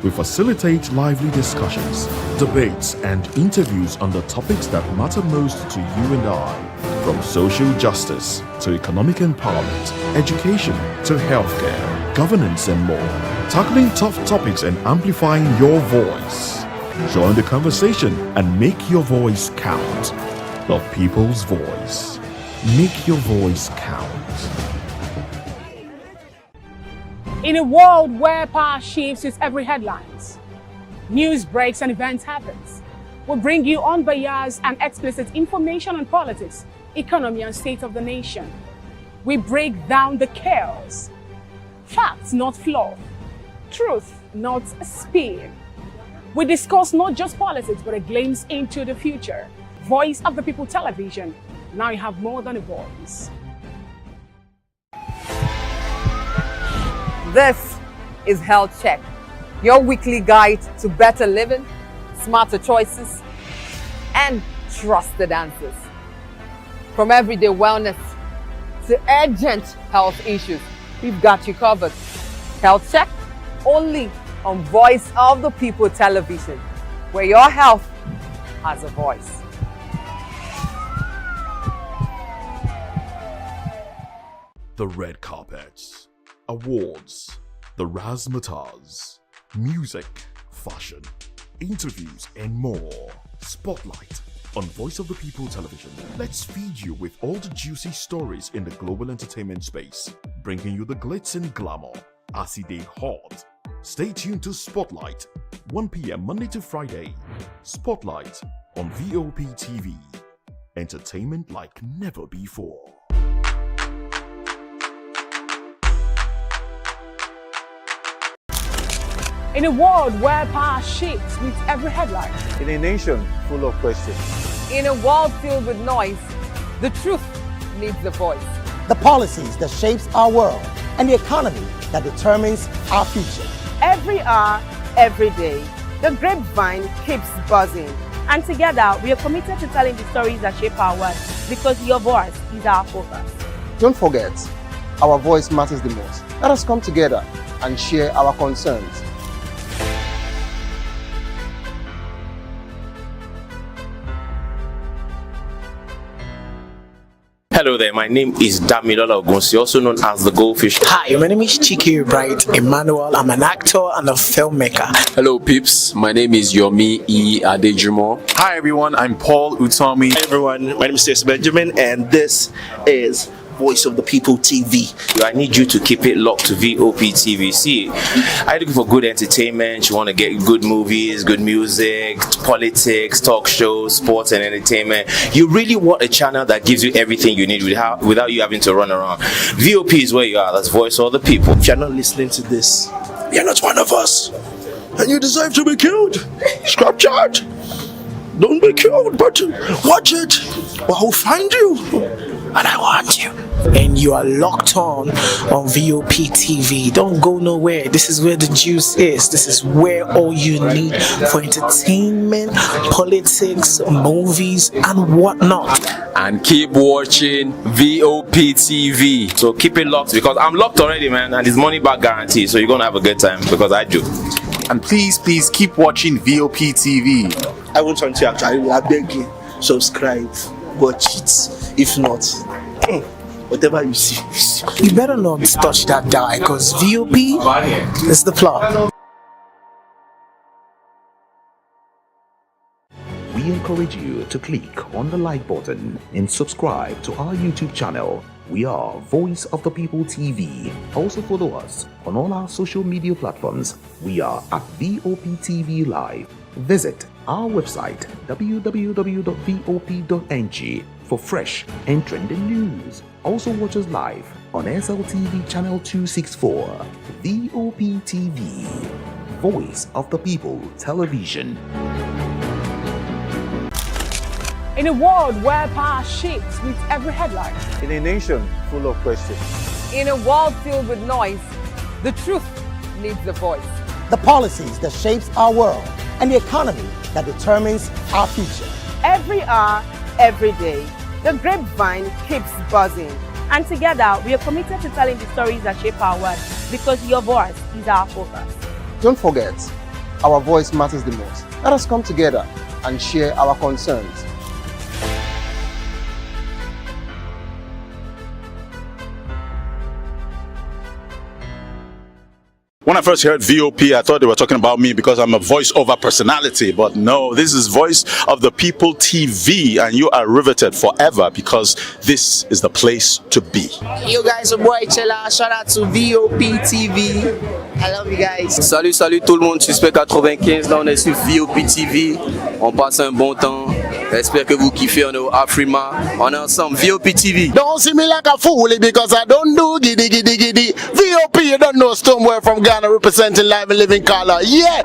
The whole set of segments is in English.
We facilitate lively discussions, debates, and interviews on the topics that matter most to you and I, from social justice to economic empowerment, education to healthcare, governance, and more. Tackling tough topics and amplifying your voice. Join the conversation and make your voice count. The people's voice. Make your voice count. In a world where power shifts with every headlines, news breaks and events happens, we bring you unbiased and explicit information on politics, economy, and state of the nation. We break down the chaos. Facts, not fluff. Truth, not spin. We discuss not just politics, but a glimpse into the future. Voice of the People Television. Now you have more than a voice. This is Health Check, your weekly guide to better living, smarter choices, and trusted answers. From everyday wellness to urgent health issues, we've got you covered. Health Check, only on Voice of the People Television, where your health has a voice. The red carpets, awards, the razzmatazz, music, fashion, interviews, and more. Spotlight on Voice of the People Television. Let's feed you with all the juicy stories in the global entertainment space, bringing you the glitz and glamour as it is hot. Stay tuned to Spotlight, 1 p.m. Monday to Friday. Spotlight on VOP TV. Entertainment like never before. In a world where power shifts with every headline, In a nation full of questions. In a world filled with noise, the truth needs a voice. The policies that shapes our world and the economy that determines our future. Every hour, every day, the grapevine keeps buzzing. And together, we are committed to telling the stories that shape our world because your voice is our focus. Don't forget, our voice matters the most. Let us come together and share our concerns. Hello there, my name is Damilola Ogunsi, also known as the Goldfish. Hi, my name is Chike Bright Emmanuel. I'm an actor and a filmmaker. Hello peeps, my name is Yomi E. Adejumo. Hi everyone, I'm Paul Utomi. Hi everyone, my name is Stacey Benjamin and this is Voice of the People TV. I need you to keep it locked to VOP TV. See, are you looking for good entertainment? You want to get good movies, good music, politics, talk shows, sports and entertainment. You really want a channel that gives you everything you need without you having to run around. VOP is where you are. That's Voice of the People. If you're not listening to this, you're not one of us. And you deserve to be killed. Scrap chat. Don't be killed, but watch it. Or I'll find you. And I want you. And you are locked on VOP TV. Don't go nowhere. This is where the juice is. This is where all you need for entertainment, politics, movies, and whatnot. And keep watching VOP TV. So keep it locked because I'm locked already, man, and it's money back guarantee. So you're gonna have a good time because I do. And please keep watching VOP TV. I want something to actually, I beg you, subscribe, watch it. If not, whatever you see. You better not touch that die because VOP is the plot. We encourage you to click on the like button and subscribe to our YouTube channel. We are Voice of the People TV. Also follow us on all our social media platforms. We are at VOP TV Live. Visit our website www.vop.ng for fresh and trending news. Also watch us live on SLTV channel 264. VOP TV, Voice of the People Television. in a world where power shifts with every headline, In a nation full of questions. In a world filled with noise, the truth needs a voice. The policies that shapes our world and the economy that determines our future. Every hour, every day, the grapevine keeps buzzing. And together, we are committed to telling the stories that shape our world because your voice is our focus. Don't forget, our voice matters the most. Let us come together and share our concerns. When I first heard VOP, I thought they were talking about me because I'm a voiceover personality. But no, this is Voice of the People TV, and you are riveted forever because this is the place to be. Yo guys, your boy Chella. Shout out to VOP TV. I love you guys. Salut, salut tout le monde. Suspect 95. Là, on est sur VOP TV. On passe un bon temps. J'espère que vous kiffez. On est au Afrima. On est ensemble. VOP TV. Don't see me like a fool because I don't do giddy giddy giddy. VOP, you don't know Stoneware from Ghana representing live and living color. Yeah,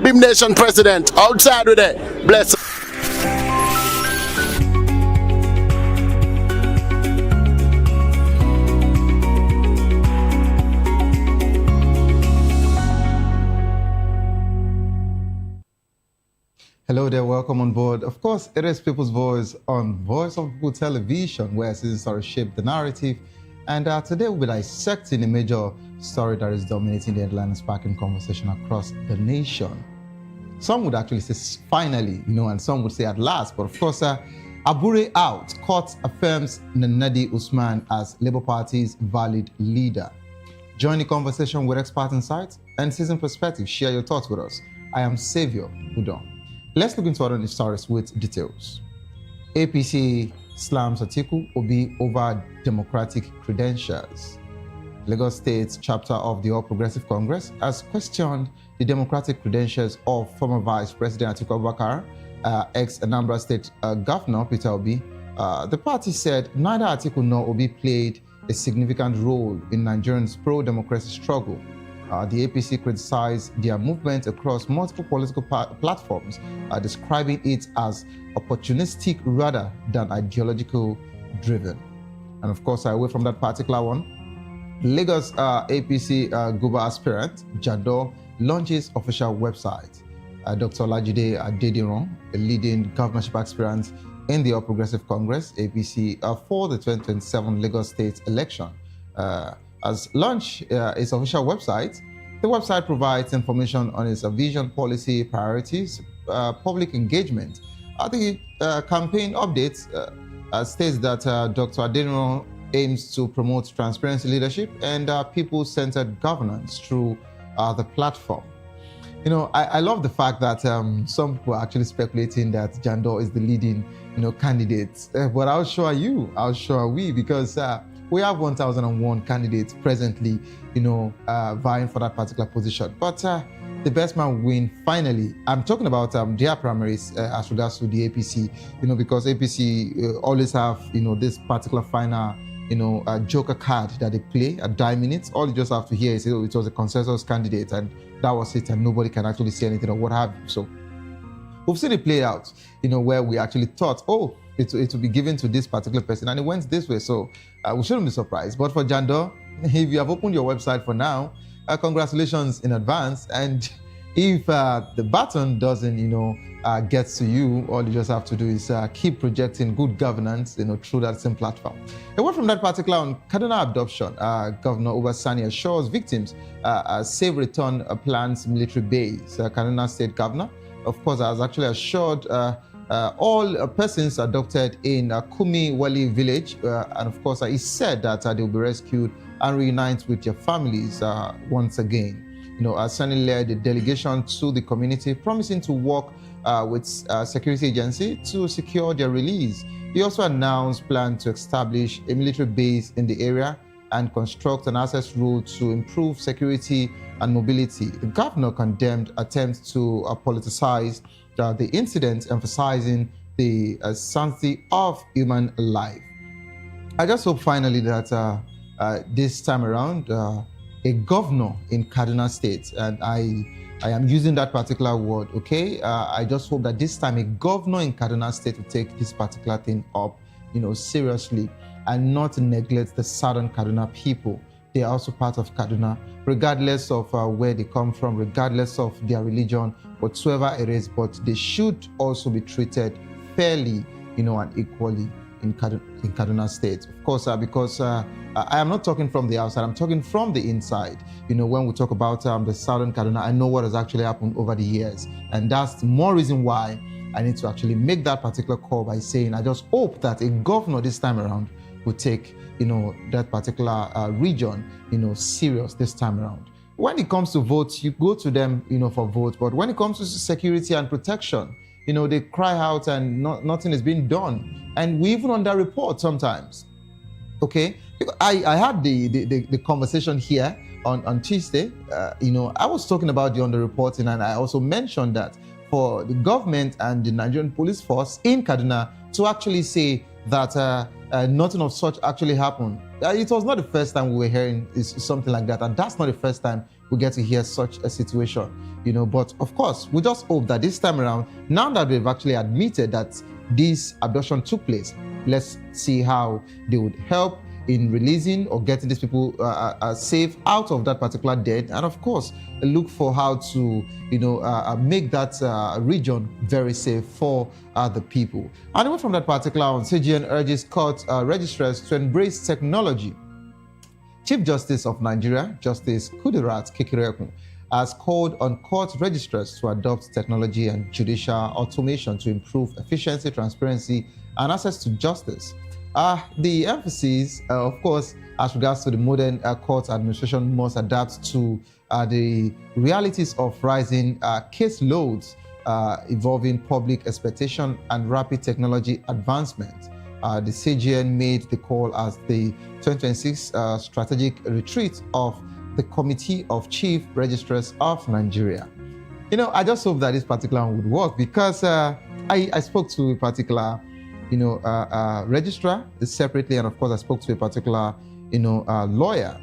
Beam Nation president. Outside with it. Bless. Hello there, welcome on board. Of course, it is People's Voice on Voice of People Television, where seasons stories shape the narrative. And today we'll be dissecting a major story that is dominating the headline and sparking conversation across the nation. Some would actually say finally, and some would say at last. But of course, Abure out. Court affirms Nenadi Usman as Labour Party's valid leader. Join the conversation with expert insights and seasoned perspective. Share your thoughts with us. I am Savior Udon. Let's look into other news stories with details. APC slams Atiku Obi over democratic credentials. Lagos State chapter of the All Progressive Congress has questioned the democratic credentials of former Vice President Atiku Abubakar, ex-Anambra State Governor Peter Obi. The party said neither Atiku nor Obi played a significant role in Nigerians' pro-democracy struggle. The APC criticized their movement across multiple political platforms, describing it as opportunistic rather than ideological driven. And of course, away from that particular one, Lagos APC Guba aspirant Jado launches official website. Dr. Olajide Adediran, a leading governorship aspirant in the All Progressive Congress APC for the 2027 Lagos State election, has launched its official website. The website provides information on its vision, policy, priorities, public engagement. The campaign updates states that Dr. Adeniran aims to promote transparency leadership and people-centered governance through the platform. I love the fact that some people are actually speculating that Jandor is the leading, candidate. But I'll show you, I'll show we, because we have 1,001 candidates presently, vying for that particular position. But the best man win finally. I'm talking about their primaries as regards to the APC, because APC always have, this particular final, joker card that they play at 9 minutes. All you just have to hear is, it was a consensus candidate and that was it, and nobody can actually say anything or what have you. So we've seen it play out, where we actually thought, it will be given to this particular person, and it went this way. So we shouldn't be surprised. But for Jandor, if you have opened your website for now, congratulations in advance. And if the button doesn't, get to you, all you just have to do is keep projecting good governance, through that same platform. Away from that particular on Kaduna abduction, Governor Obasani assures victims safe return plans military base. Kaduna State Governor, of course, has actually assured all persons adopted in Kumi Wali village, and of course, he said that they will be rescued and reunite with their families once again. Sani led a delegation to the community, promising to work with security agency to secure their release. He also announced plans to establish a military base in the area and construct an access road to improve security and mobility. The governor condemned attempts to politicize the incident, emphasizing the sanctity of human life. I just hope finally that this time around, a governor in Kaduna State, and I am using that particular word, okay? I just hope that this time a governor in Kaduna State will take this particular thing up, seriously, and not neglect the southern Kaduna people. They are also part of Kaduna, regardless of where they come from, regardless of their religion, whatsoever it is, but they should also be treated fairly, and equally. in Kaduna State. Of course, because I am not talking from the outside, I'm talking from the inside. When we talk about the southern Kaduna, I know what has actually happened over the years. And that's more reason why I need to actually make that particular call by saying I just hope that a governor this time around will take, that particular region, serious this time around. When it comes to votes, you go to them, for votes. But when it comes to security and protection, they cry out and nothing is being done. And we even under-report sometimes. Okay? I had the conversation here on Tuesday. I was talking about the under-reporting, and I also mentioned that for the government and the Nigerian police force in Kaduna to actually say that nothing of such actually happened. It was not the first time we were hearing something like that, and that's not the first time we get to hear such a situation, But of course, we just hope that this time around, now that they've actually admitted that this abduction took place, let's see how they would help in releasing or getting these people safe out of that particular death, and of course, look for how to, make that region very safe for the people. And away from that particular one, CGN urges court registrars to embrace technology. Chief Justice of Nigeria, Justice Kudirat Kekereekun, has called on court registrars to adopt technology and judicial automation to improve efficiency, transparency, and access to justice. The emphasis, of course, as regards to the modern court administration must adapt to the realities of rising case loads, evolving public expectation, and rapid technology advancement. The CGN made the call as the 2026 strategic retreat of the Committee of Chief Registrars of Nigeria. I just hope that this particular one would work, because I spoke to a particular registrar separately, and of course I spoke to a particular lawyer,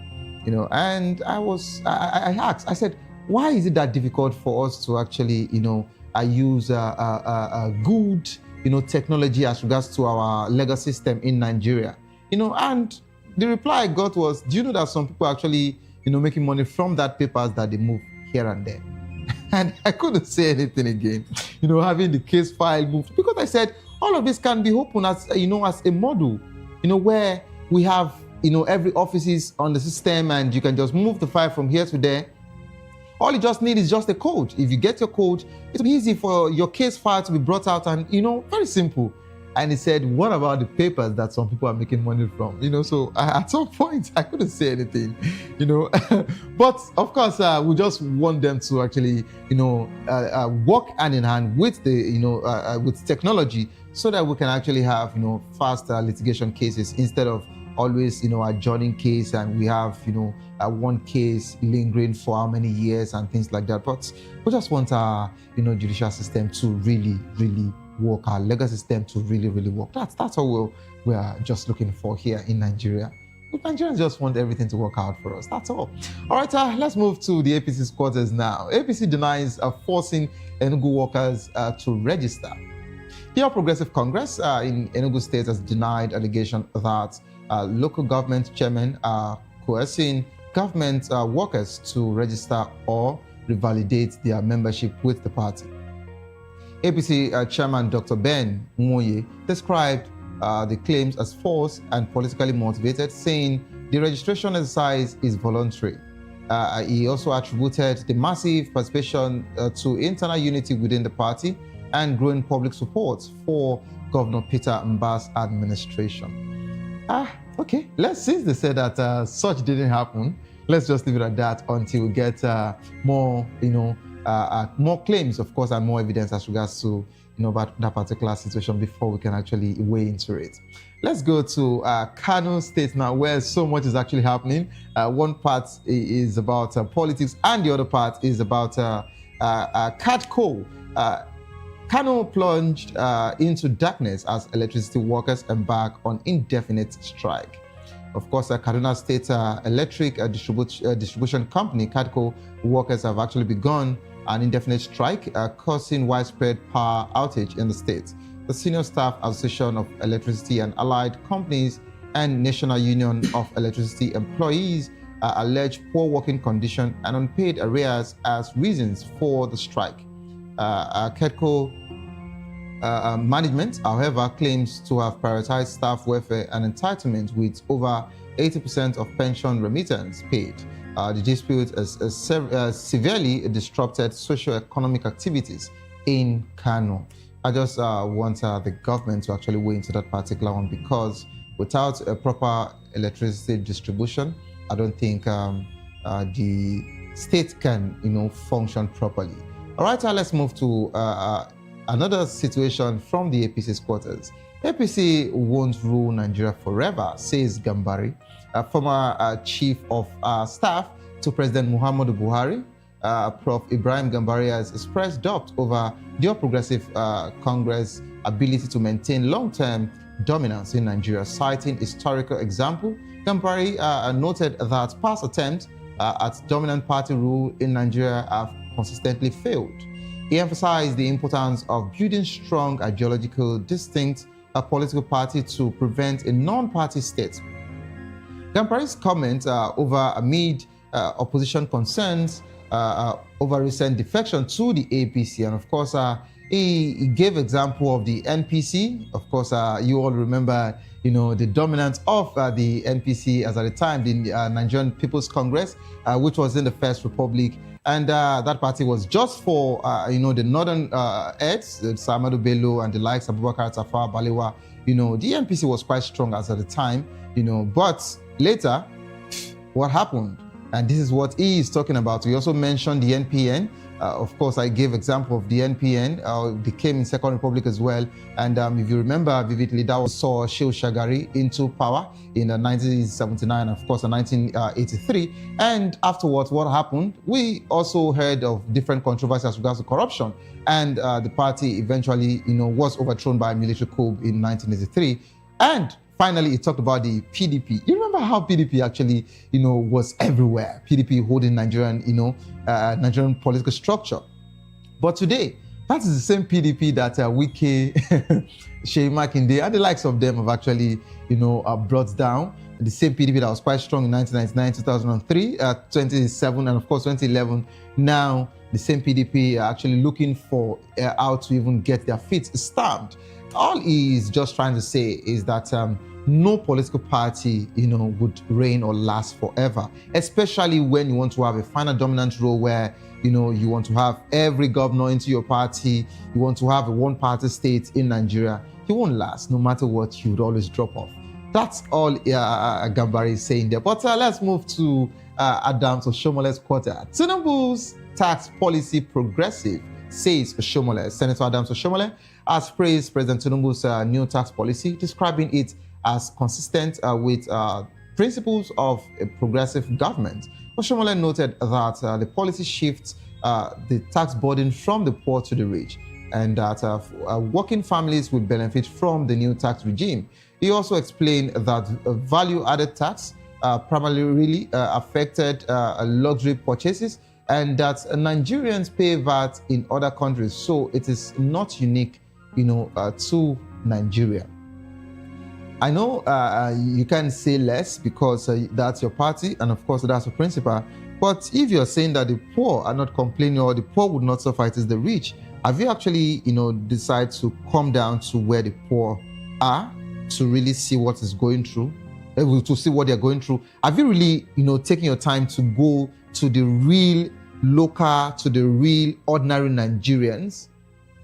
and I asked, I said, why is it that difficult for us to actually use a good technology as regards to our legal system in Nigeria? And the reply I got was, do you know that some people actually making money from that papers that they move here and there? And I couldn't say anything again, having the case file moved, because I said all of this can be open as as a model, where we have every office is on the system, and you can just move the file from here to there. All you just need is just a code. If you get your code, it'll be easy for your case file to be brought out, and very simple. And he said, what about the papers that some people are making money from? So at some point I couldn't say anything, but of course we just want them to actually, work hand in hand with the, with technology, so that we can actually have, faster litigation cases, instead of always, adjourning case, and we have, one case lingering for how many years and things like that. But we just want our, judicial system to really, really work, our legal system to really, really work. That's all we are just looking for here in Nigeria. Nigerians just want everything to work out for us. That's all. All right, let's move to the APC's quarters now. APC denies forcing Enugu workers to register. The All Progressive Congress in Enugu State has denied allegation that local government chairmen are coercing government workers to register or revalidate their membership with the party. APC Chairman Dr. Ben Nwoye described the claims as false and politically motivated, saying the registration exercise is voluntary. He also attributed the massive participation to internal unity within the party and growing public support for Governor Peter Mbah's administration. Okay, since they said that such didn't happen, let's just leave it at that until we get more, more claims, of course, and more evidence as regards to, about that particular situation before we can actually weigh into it. Let's go to Kano State now, where so much is actually happening. One part is about politics, and the other part is about CADCO. Kano plunged into darkness as electricity workers embark on indefinite strike. Of course, Kaduna State Electric Distribution Company, CADCO, workers have actually begun an indefinite strike, causing widespread power outage in the state. The Senior Staff Association of Electricity and Allied Companies and National Union of Electricity Employees allege poor working condition and unpaid arrears as reasons for the strike. CADCO management, however, claims to have prioritized staff welfare and entitlement with over 80% of pension remittance paid. The dispute has severely disrupted socio-economic activities in Kano. I just want the government to actually weigh into that particular one, because without a proper electricity distribution, I don't think the state can, function properly. All right, let's move to another situation from the APC's quarters. APC won't rule Nigeria forever, says Gambari, former chief of staff to President Muhammadu Buhari. Prof. Ibrahim Gambari has expressed doubt over the All Progressive Congress' ability to maintain long-term dominance in Nigeria, citing historical example. Gambari noted that past attempts at dominant party rule in Nigeria have consistently failed. He emphasized the importance of building strong, ideological, distinct political party to prevent a non-party state. Gambari's comment amid opposition concerns over recent defection to the APC, and of course, he gave example of the NPC. Of course, you all remember, the dominance of the NPC as at the time, the Nigerian People's Congress, which was in the First Republic. And that party was just for, the northern heads, Samadu Bello and the likes of Abubakar Tafawa Balewa. The NPC was quite strong as at the time, but later, what happened? And this is what he is talking about. We also mentioned the NPN. Of course, I gave example of the NPN. They came in Second Republic as well. And if you remember vividly, that was saw Shehu Shagari into power in 1979, of course, in 1983. And afterwards, what happened? We also heard of different controversies as regards to corruption. And the party eventually, was overthrown by a military coup in 1983. And finally, he talked about the PDP. You remember how PDP actually, was everywhere. PDP holding Nigerian, Nigerian political structure. But today, that is the same PDP that Wike, Sheyi Makinde, and the likes of them have actually, brought down. The same PDP that was quite strong in 1999, 2003, 2007, and of course 2011. Now, the same PDP are actually looking for how to even get their feet stamped. All he is just trying to say is that no political party, would reign or last forever, especially when you want to have a final dominant role where, you want to have every governor into your party, you want to have a one-party state in Nigeria. You won't last. No matter what, you would always drop off. That's all Gambari is saying there. But let's move to Adams Oshomole's quarter. Tinubu's tax policy progressive, says Oshomole. Senator Adams Oshomole has praised President Tinubu's new tax policy, describing it as consistent with principles of a progressive government. Oshomole noted that the policy shifts the tax burden from the poor to the rich, and that working families will benefit from the new tax regime. He also explained that value-added tax primarily affected luxury purchases, and that Nigerians pay VAT in other countries, so it is not unique, to Nigeria. I know you can say less because that's your party, and of course that's your principle. But if you're saying that the poor are not complaining or the poor would not suffer, it is the rich, have you actually, decided to come down to where the poor are to really see what is going through, to see what they're going through? Have you really, taken your time to go to the real local, to the real ordinary Nigerians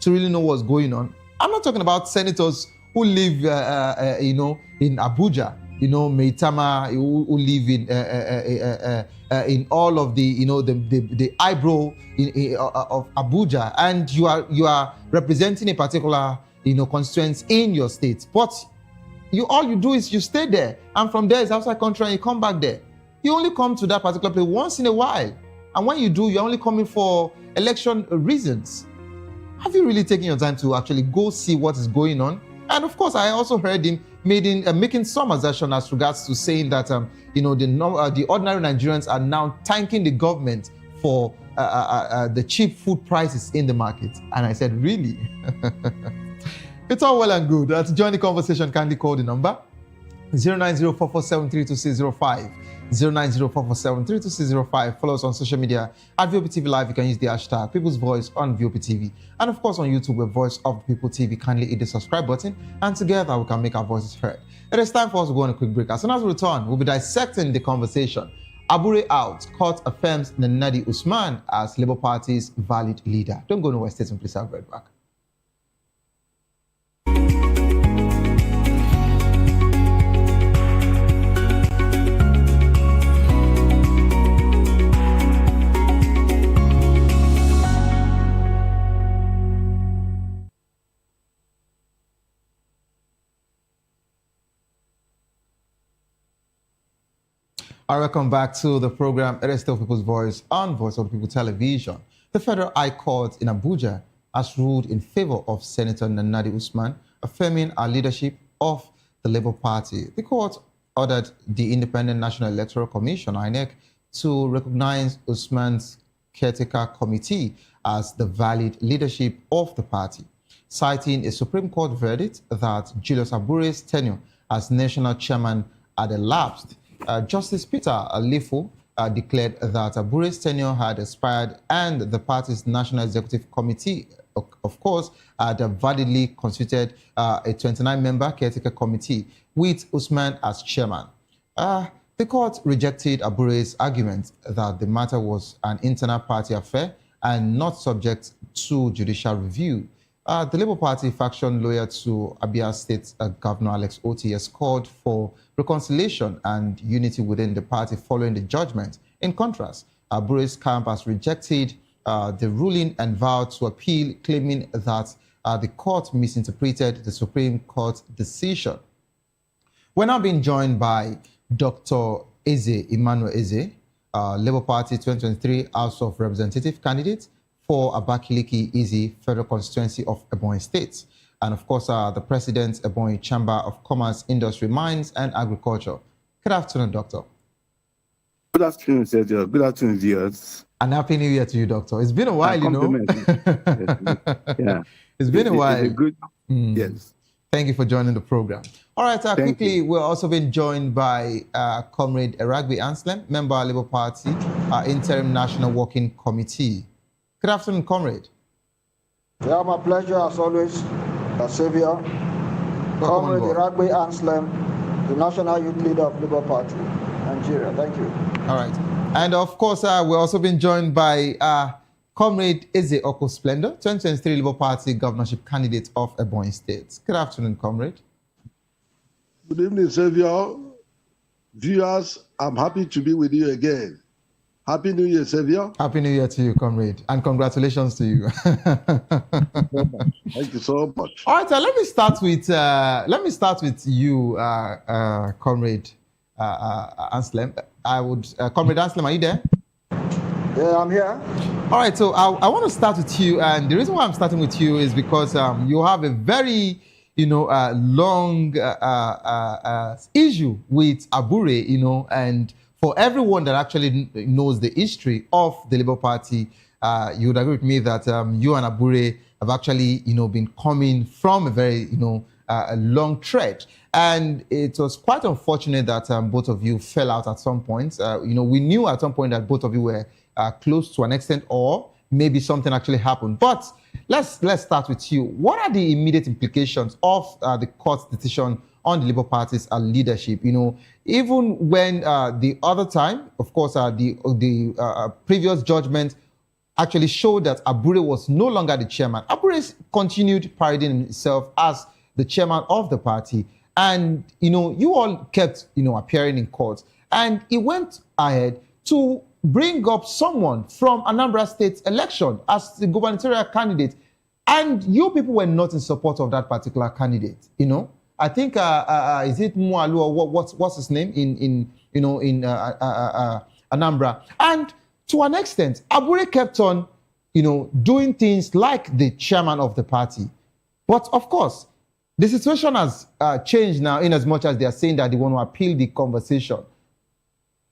to really know what's going on? I'm not talking about senators who live, in Abuja, Meitama, who live in all of the, the eyebrow of Abuja, and you are representing a particular, constituency in your state. But all you do is you stay there, and from there it's outside country, and you come back there. You only come to that particular place once in a while, and when you do, you're only coming for election reasons. Have you really taken your time to actually go see what is going on? And of course, I also heard him making some assertion as regards to saying that the ordinary Nigerians are now thanking the government for the cheap food prices in the market. And I said, really? It's all well and good. To join the conversation, kindly call the number 09044732605, 09044732605. Follow us on social media at VOPTV Live. You can use the hashtag People's Voice on VOPTV. And of course on YouTube, we're Voice of the People TV. Kindly hit the subscribe button, and together we can make our voices heard. It is time for us to go on a quick break. As soon as we return, we'll be dissecting the conversation. Abure out, court affirms Nenadi Usman as Labour Party's valid leader. Don't go nowhere, stay tuned, please. I'll be right back. All right, welcome back to the program. It is still People's Voice on Voice of the People Television. The Federal High Court in Abuja has ruled in favor of Senator Nenadi Usman, affirming our leadership of the Labour Party. The court ordered the Independent National Electoral Commission, INEC, to recognize Usman's caretaker committee as the valid leadership of the party, citing a Supreme Court verdict that Julius Abure's tenure as national chairman had elapsed. Justice Peter Alifo declared that Abure's tenure had expired and the party's National Executive Committee, of course, had validly constituted a 29-member caretaker committee with Usman as chairman. The court rejected Abure's argument that the matter was an internal party affair and not subject to judicial review. The Labour Party faction lawyer to Abure State Governor Alex Oti has called for reconciliation and unity within the party following the judgment. In contrast, Abure's camp has rejected the ruling and vowed to appeal, claiming that the court misinterpreted the Supreme Court decision. We're now being joined by Dr. Emmanuel Eze, Labour Party 2023 House of Representative candidate for Abakaliki Eze Federal Constituency of Ebonyi State, and of course the President, Ebonyi Chamber of Commerce, Industry, Mines and Agriculture. Good afternoon, Doctor. Good afternoon, Sergio. Good afternoon, viewers. And Happy New Year to you, Doctor. It's been a while, you know. Yeah. It's been a while. It's a good, yes. Thank you for joining the program. All right, quickly, we're also being joined by Comrade Eragbe Anslem, member of Labour Party, Interim National Working Committee. Good afternoon, Comrade. Yeah, my pleasure as always, Savior. Comrade Eragbe Anslem, the National Youth Leader of Labour Party, Nigeria. Thank you. All right. And of course, we're also being joined by Comrade Eze Oko Splendor, 2023 Labour Party governorship candidate of Ebonyi State. Good afternoon, Comrade. Good evening, Savior. Viewers, I'm happy to be with you again. Happy New Year, Savior. Happy New Year to you, Comrade, and congratulations to you. Thank you so much. All right, let me start with you, Comrade Anslem. Comrade Anslem, are you there? Yeah, I'm here. All right, so I want to start with you, and the reason why I'm starting with you is because you have a very, long issue with Abure, and for everyone that actually knows the history of the Labour Party, you would agree with me that you and Abure have actually, been coming from a very, a long thread. And it was quite unfortunate that both of you fell out at some point. We knew at some point that both of you were close to an extent, or maybe something actually happened. But let's start with you. What are the immediate implications of the court's decision on the Labour Party's leadership? Even when the other time, of course, the previous judgment actually showed that Abure was no longer the chairman. Abure continued parading himself as the chairman of the party. And, you all kept, appearing in court. And he went ahead to bring up someone from Anambra State election as the gubernatorial candidate. And you people were not in support of that particular candidate, I think, is it Mualu or what's his name in Anambra? And to an extent, Abure kept on, doing things like the chairman of the party. But of course, the situation has changed now in as much as they are saying that they want to appeal the conversation.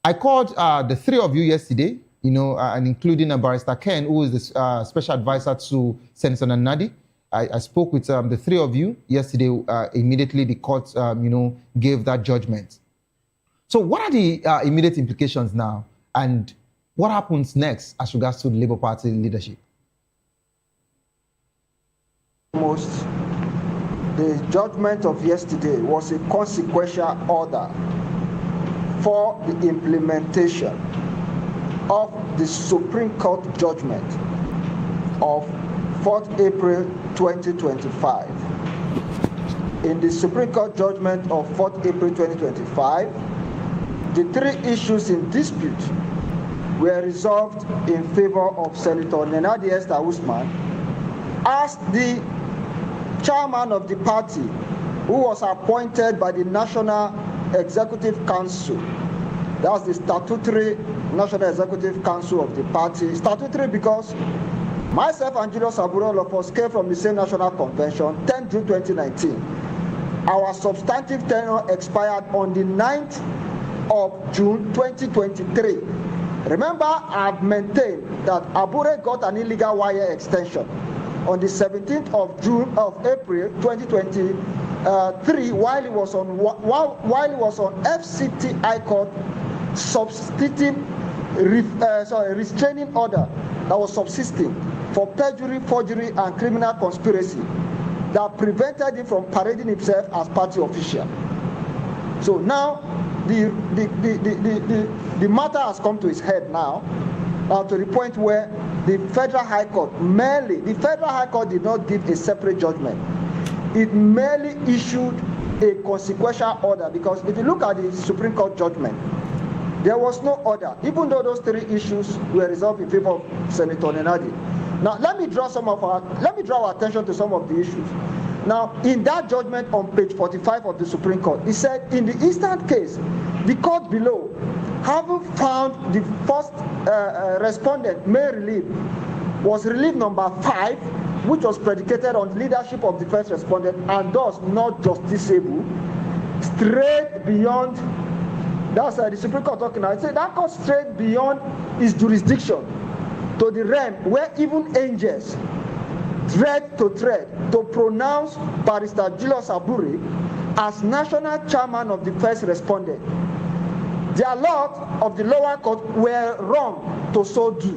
I called the three of you yesterday, and including Barrister Ken, who is the special advisor to Senator Nenadi. I spoke with the three of you yesterday. Immediately the court, gave that judgment. So what are the immediate implications now? And what happens next as regards to the Labour Party leadership? The judgment of yesterday was a consequential order for the implementation of the Supreme Court judgment of 4th April 2025. In the Supreme Court judgment of 4th April 2025, the three issues in dispute were resolved in favor of Senator Nenadi Usman as the chairman of the party, who was appointed by the National Executive Council. That's the statutory National Executive Council of the party. Statutory because myself and Julius Abure, all of us, came from the same National Convention, 10 June 2019. Our substantive tenure expired on the 9th of June 2023. Remember, I've maintained that Abure got an illegal wire extension on the 17th of April 2023 while he was on FCT High Court substituting restraining order that was subsisting for perjury, forgery, and criminal conspiracy that prevented him from parading himself as party official. So now the matter has come to its head now, to the point where the Federal High Court did not give a separate judgment. It merely issued a consequential order, because if you look at the Supreme Court judgment, there was no order, even though those three issues were resolved in favor of Senator Nenadi. Now, let me draw our attention to some of the issues. Now, in that judgment on page 45 of the Supreme Court, it said, in the instant case, the court below, having found the first respondent may relief was relief number 5, which was predicated on leadership of the first respondent and thus not justiciable, strayed beyond. That's the Supreme Court talking now. It said that court strayed beyond its jurisdiction to the realm where even angels dread to pronounce Barrister Julius Abure as national chairman of the first respondent. Their lot of the lower court were wrong to so do.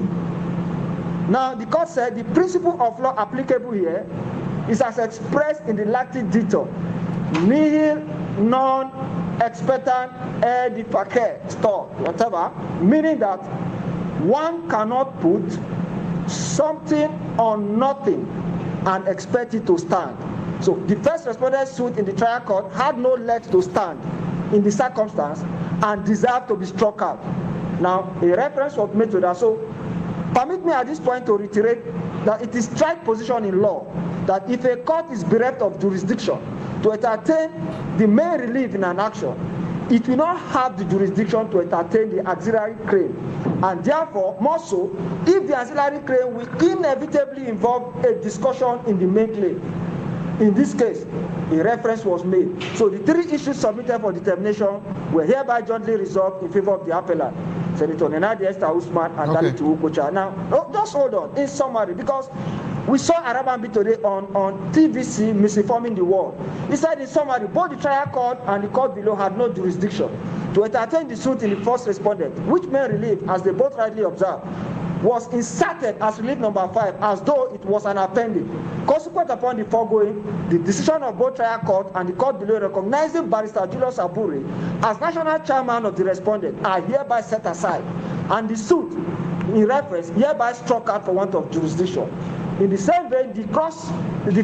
Now, the court said the principle of law applicable here is as expressed in the Latin dictum, nihil non expectant edificat stor, whatever, meaning that one cannot put something on nothing and expect it to stand. So the first respondent suit in the trial court had no legs to stand in the circumstance and deserved to be struck out. Now, a reference was made to that. So permit me at this point to reiterate that it is strike position in law that if a court is bereft of jurisdiction to entertain the main relief in an action, it will not have the jurisdiction to entertain the auxiliary claim. And therefore, more so, if the auxiliary claim will inevitably involve a discussion in the main claim. In this case, a reference was made. So the three issues submitted for determination were hereby jointly resolved in favor of the appellant, Senator Nenadi Usman and Dalitu Ukocha. Now, just hold on. In summary, because we saw Arabambi today on TVC misinforming the world. He said in summary, both the trial court and the court below had no jurisdiction to entertain the suit in the first respondent, which may relief, as they both rightly observed, was inserted as relief number 5, as though it was an appendix. Consequent upon the foregoing, the decision of both trial court and the court below recognizing Barrister Julius Abure as national chairman of the respondent are hereby set aside, and the suit in reference hereby struck out for want of jurisdiction. In the same vein, the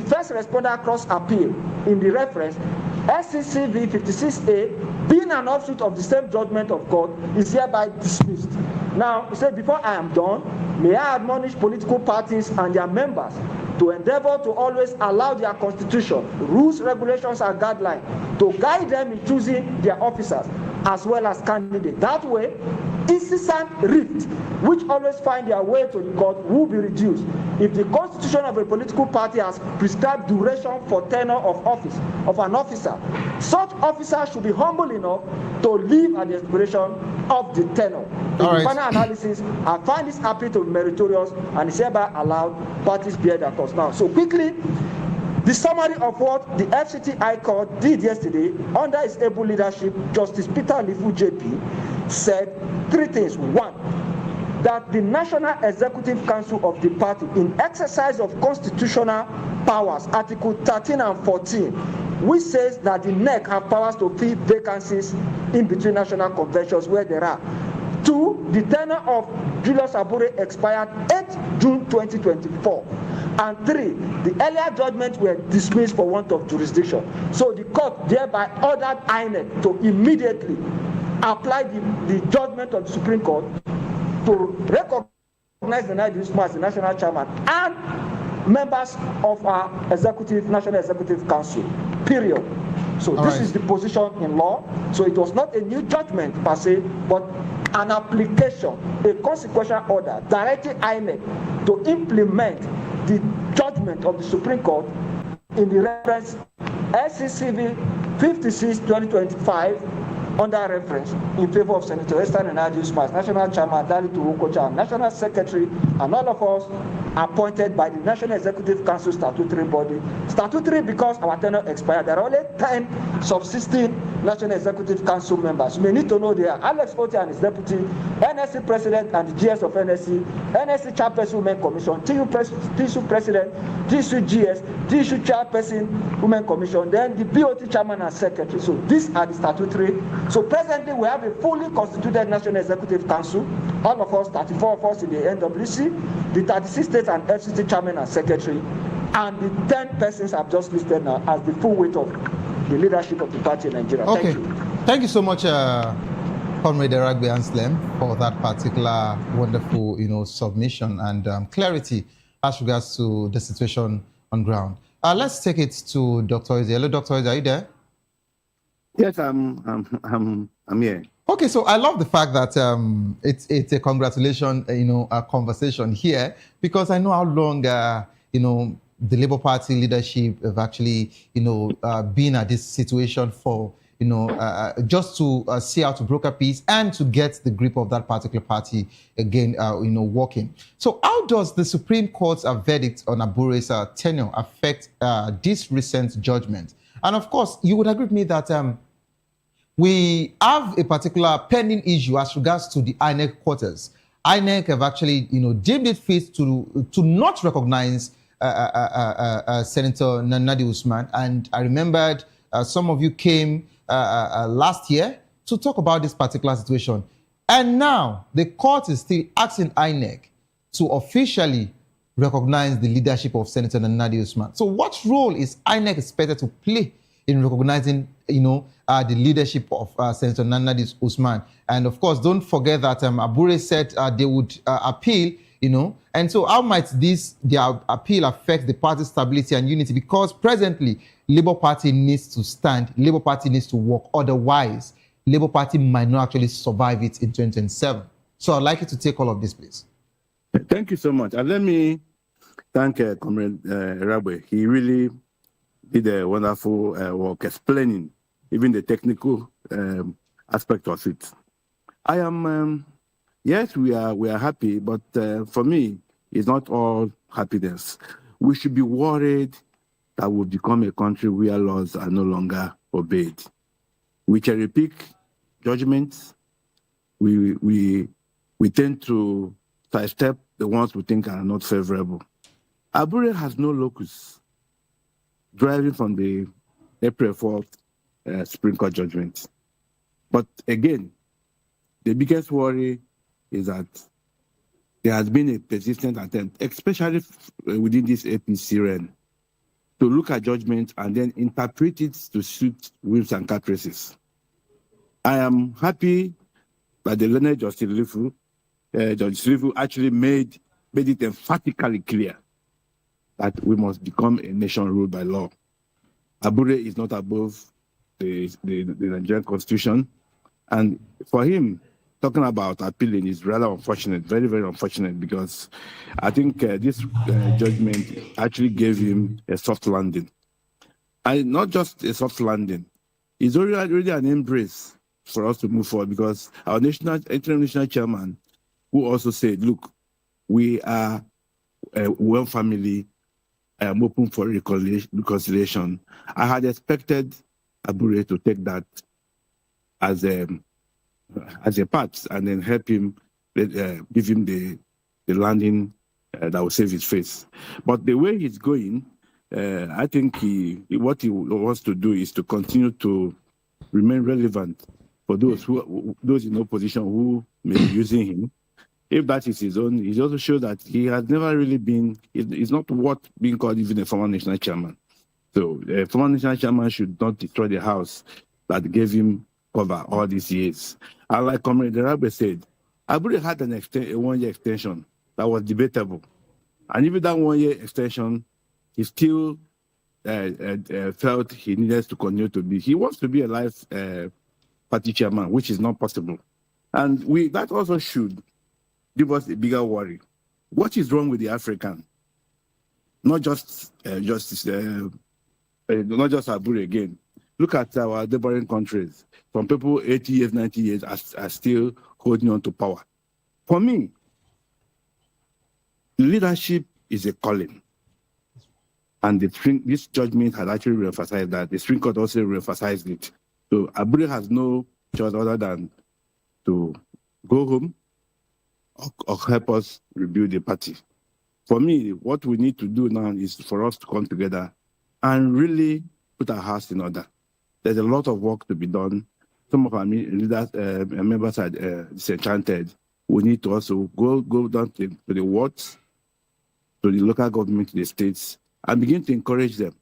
first responder cross appeal in the reference SCCV 56A, being an offshoot of the same judgment of court, is hereby dismissed. Now, he said, before I am done, may I admonish political parties and their members to endeavor to always allow their constitution, rules, regulations, and guidelines to guide them in choosing their officers as well as candidates. That way, incessant rift, which always find their way to the court, will be reduced. If the constitution of a political party has prescribed duration for tenure of office of an officer, such officer should be humble enough to live at the expiration of the tenure. In the final analysis, I find this appeal to be meritorious and is hereby allowed parties bear their course. Now, so quickly, The summary of what the FCT High Court did yesterday under its able leadership, Justice Peter Lifu JP, said three things. One, that the National Executive Council of the party, in exercise of constitutional powers, Article 13 and 14, which says that the NEC have powers to fill vacancies in between national conventions where there are. Two, the tenure of Julius Abure expired 8 June 2024. And three, the earlier judgments were dismissed for want of jurisdiction. So the court thereby ordered INEC to immediately apply the judgment of the Supreme Court to recognize Nenadi Usman as the national chairman and members of our National Executive Council, period. So this is the position in law. So it was not a new judgment per se, but an application, a consequential order directing INEC to implement the judgment of the Supreme Court in the reference SCCV 56/2025 under reference in favor of Senator Esther Nenadi Usman, National Chairman, Dali Tuwokocha, National Secretary, and all of us appointed by the National Executive Council statutory body. Statutory because our tenure expired. There are only 10 subsisting National Executive Council members. You may need to know they are Alex Oti and his deputy, NSC President and the GS of NSC, NSC Chairperson Women Commission, TSU President, TSU GS, TSU Chairperson Women Commission, then the BOT Chairman and Secretary. So these are the statutory. So presently we have a fully constituted National Executive Council, all of us, 34 of us in the NWC, the 36 states and FCC Chairman and Secretary, and the 10 persons I've just listed now as the full weight of the leadership of the party in Nigeria. Okay. Thank you. Thank you so much, Comrade Eragbe Anslem, for that particular wonderful, submission and clarity as regards to the situation on ground. Let's take it to Dr. Eze. Hello, Dr. Eze, are you there? Yes, I'm here. Okay, so I love the fact that it's a congratulation, a conversation here, because I know how long, the Labour Party leadership have actually, been at this situation for, just to see how to broker peace and to get the grip of that particular party again, working. So how does the Supreme Court's verdict on Abure's tenure affect this recent judgment? And of course, you would agree with me that we have a particular pending issue as regards to the INEC quarters. INEC have actually, deemed it fit to not recognize Senator Nenadi Usman. And I remembered some of you came last year to talk about this particular situation. And now the court is still asking INEC to officially recognize the leadership of Senator Nenadi Usman. So what role is INEC expected to play in recognizing, the leadership of Senator Nenadi Usman? And of course, don't forget that Abure said they would appeal, and so how might their appeal affect the party's stability and unity? Because presently, Labour Party needs to stand, Labour Party needs to work, otherwise, Labour Party might not actually survive it in 2027. So I'd like you to take all of this, please. Thank you so much. And let me thank Comrade Eragbe. He really did a wonderful work explaining even the technical aspect of it. I am, yes, we are happy, but for me, it's not all happiness. We should be worried that we'll become a country where laws are no longer obeyed. We cherry pick judgments. We tend to sidestep the ones we think are not favorable. Abure has no locus driving from the April 4th Supreme Court judgment. But again, the biggest worry is that there has been a persistent attempt, especially within this APC reign, to look at judgment and then interpret it to suit whims and caprices. I am happy that the learned Justice Lifu actually made it emphatically clear that we must become a nation ruled by law. Abure is not above the Nigerian Constitution, and for him, talking about appealing is rather unfortunate, very, very unfortunate, because I think this judgment actually gave him a soft landing. And not just a soft landing, it's already an embrace for us to move forward, because our international chairman, who also said, look, we are one family, I am open for reconciliation. I had expected Abure to take that as a part and then help him, give him the landing that will save his face. But the way he's going, I think what he wants to do is to continue to remain relevant for those in opposition who may be using him. If that is his own, it also shows that he has never really been, he's not what being called even a former national chairman. So a former national chairman should not destroy the house that gave him cover all these years. And like Comrade Rabe said, Abure had a 1-year extension that was debatable. And even that 1-year extension, he still felt he needed to continue to be. He wants to be a life party chairman, which is not possible. And that also should give us a bigger worry. What is wrong with the African? Not just Abure again. Look at our neighboring countries. Some people 80 years, 90 years are still holding on to power. For me, leadership is a calling. And this judgment has actually re-emphasized that. The Supreme Court also re-emphasized it. So Abure has no choice other than to go home or help us rebuild the party. For me, what we need to do now is for us to come together and really put our house in order. There's a lot of work to be done. Some of our leaders, members are disenchanted. We need to also go down to the wards, to the local government, to the states, and begin to encourage them.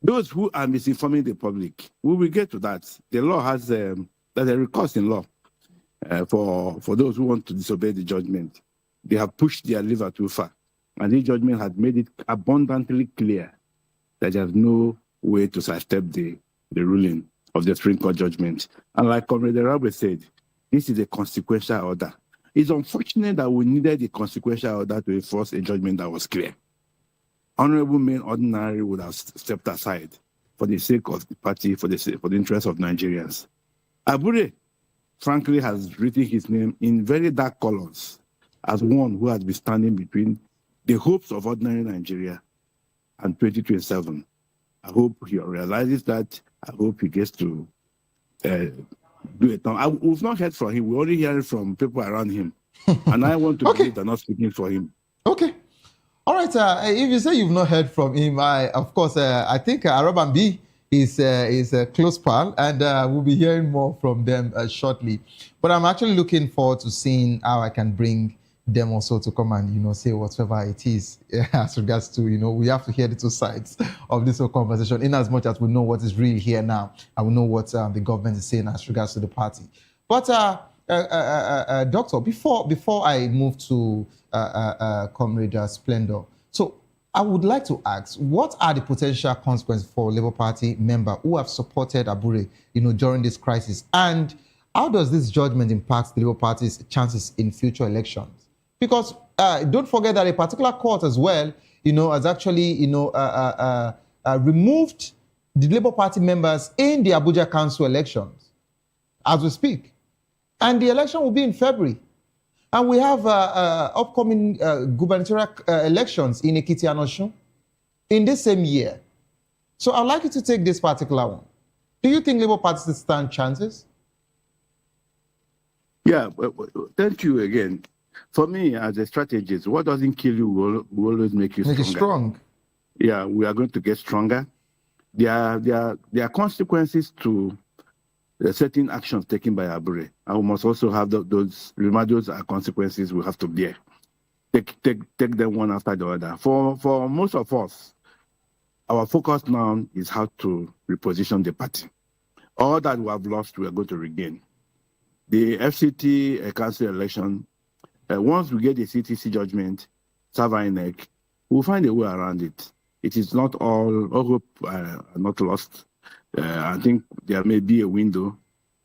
Those who are misinforming the public, we will get to that. The law has there's a recourse in law for those who want to disobey the judgment. They have pushed their liver too far. And this judgment has made it abundantly clear that there's no way to sidestep the ruling of the Supreme Court judgment. And like Comrade Rabe said, this is a consequential order. It's unfortunate that we needed a consequential order to enforce a judgment that was clear. Honorable men ordinarily would have stepped aside for the sake of the party, for the interest of Nigerians. Abure, frankly, has written his name in very dark colors as one who has been standing between the hopes of ordinary Nigeria and 2027. I hope he realizes that. I hope he gets to do it. We've not heard from him. We only hear it from people around him. And I want to believe they're not speaking for him. Okay. All right. If you say you've not heard from him, I think Arabambi is a close pal, and we'll be hearing more from them shortly. But I'm actually looking forward to seeing how I can bring them also to come and, say whatever it is as regards to, we have to hear the two sides of this whole conversation in as much as we know what is really here now and we know what the government is saying as regards to the party. But, Doctor, before I move to Comrade Splendor, so I would like to ask, what are the potential consequences for Labour Party members who have supported Abure, during this crisis? And how does this judgment impact the Labour Party's chances in future elections? Because don't forget that a particular court as well, has actually, removed the Labour Party members in the Abuja Council elections as we speak. And the election will be in February. And we have upcoming gubernatorial elections in Ekiti and Osun in this same year. So I'd like you to take this particular one. Do you think Labour Party stand chances? Yeah, thank you again. For me, as a strategist, what doesn't kill you will always make you stronger. Make you strong. Yeah, we are going to get stronger. There are consequences to certain actions taken by Abure, and we must also have those consequences we have to bear. Take them one after the other. For most of us, our focus now is how to reposition the party. All that we have lost, we are going to regain. The FCT council election, once we get the CTC judgment, INEC, we'll find a way around it. It is not all hope not lost. I think there may be a window.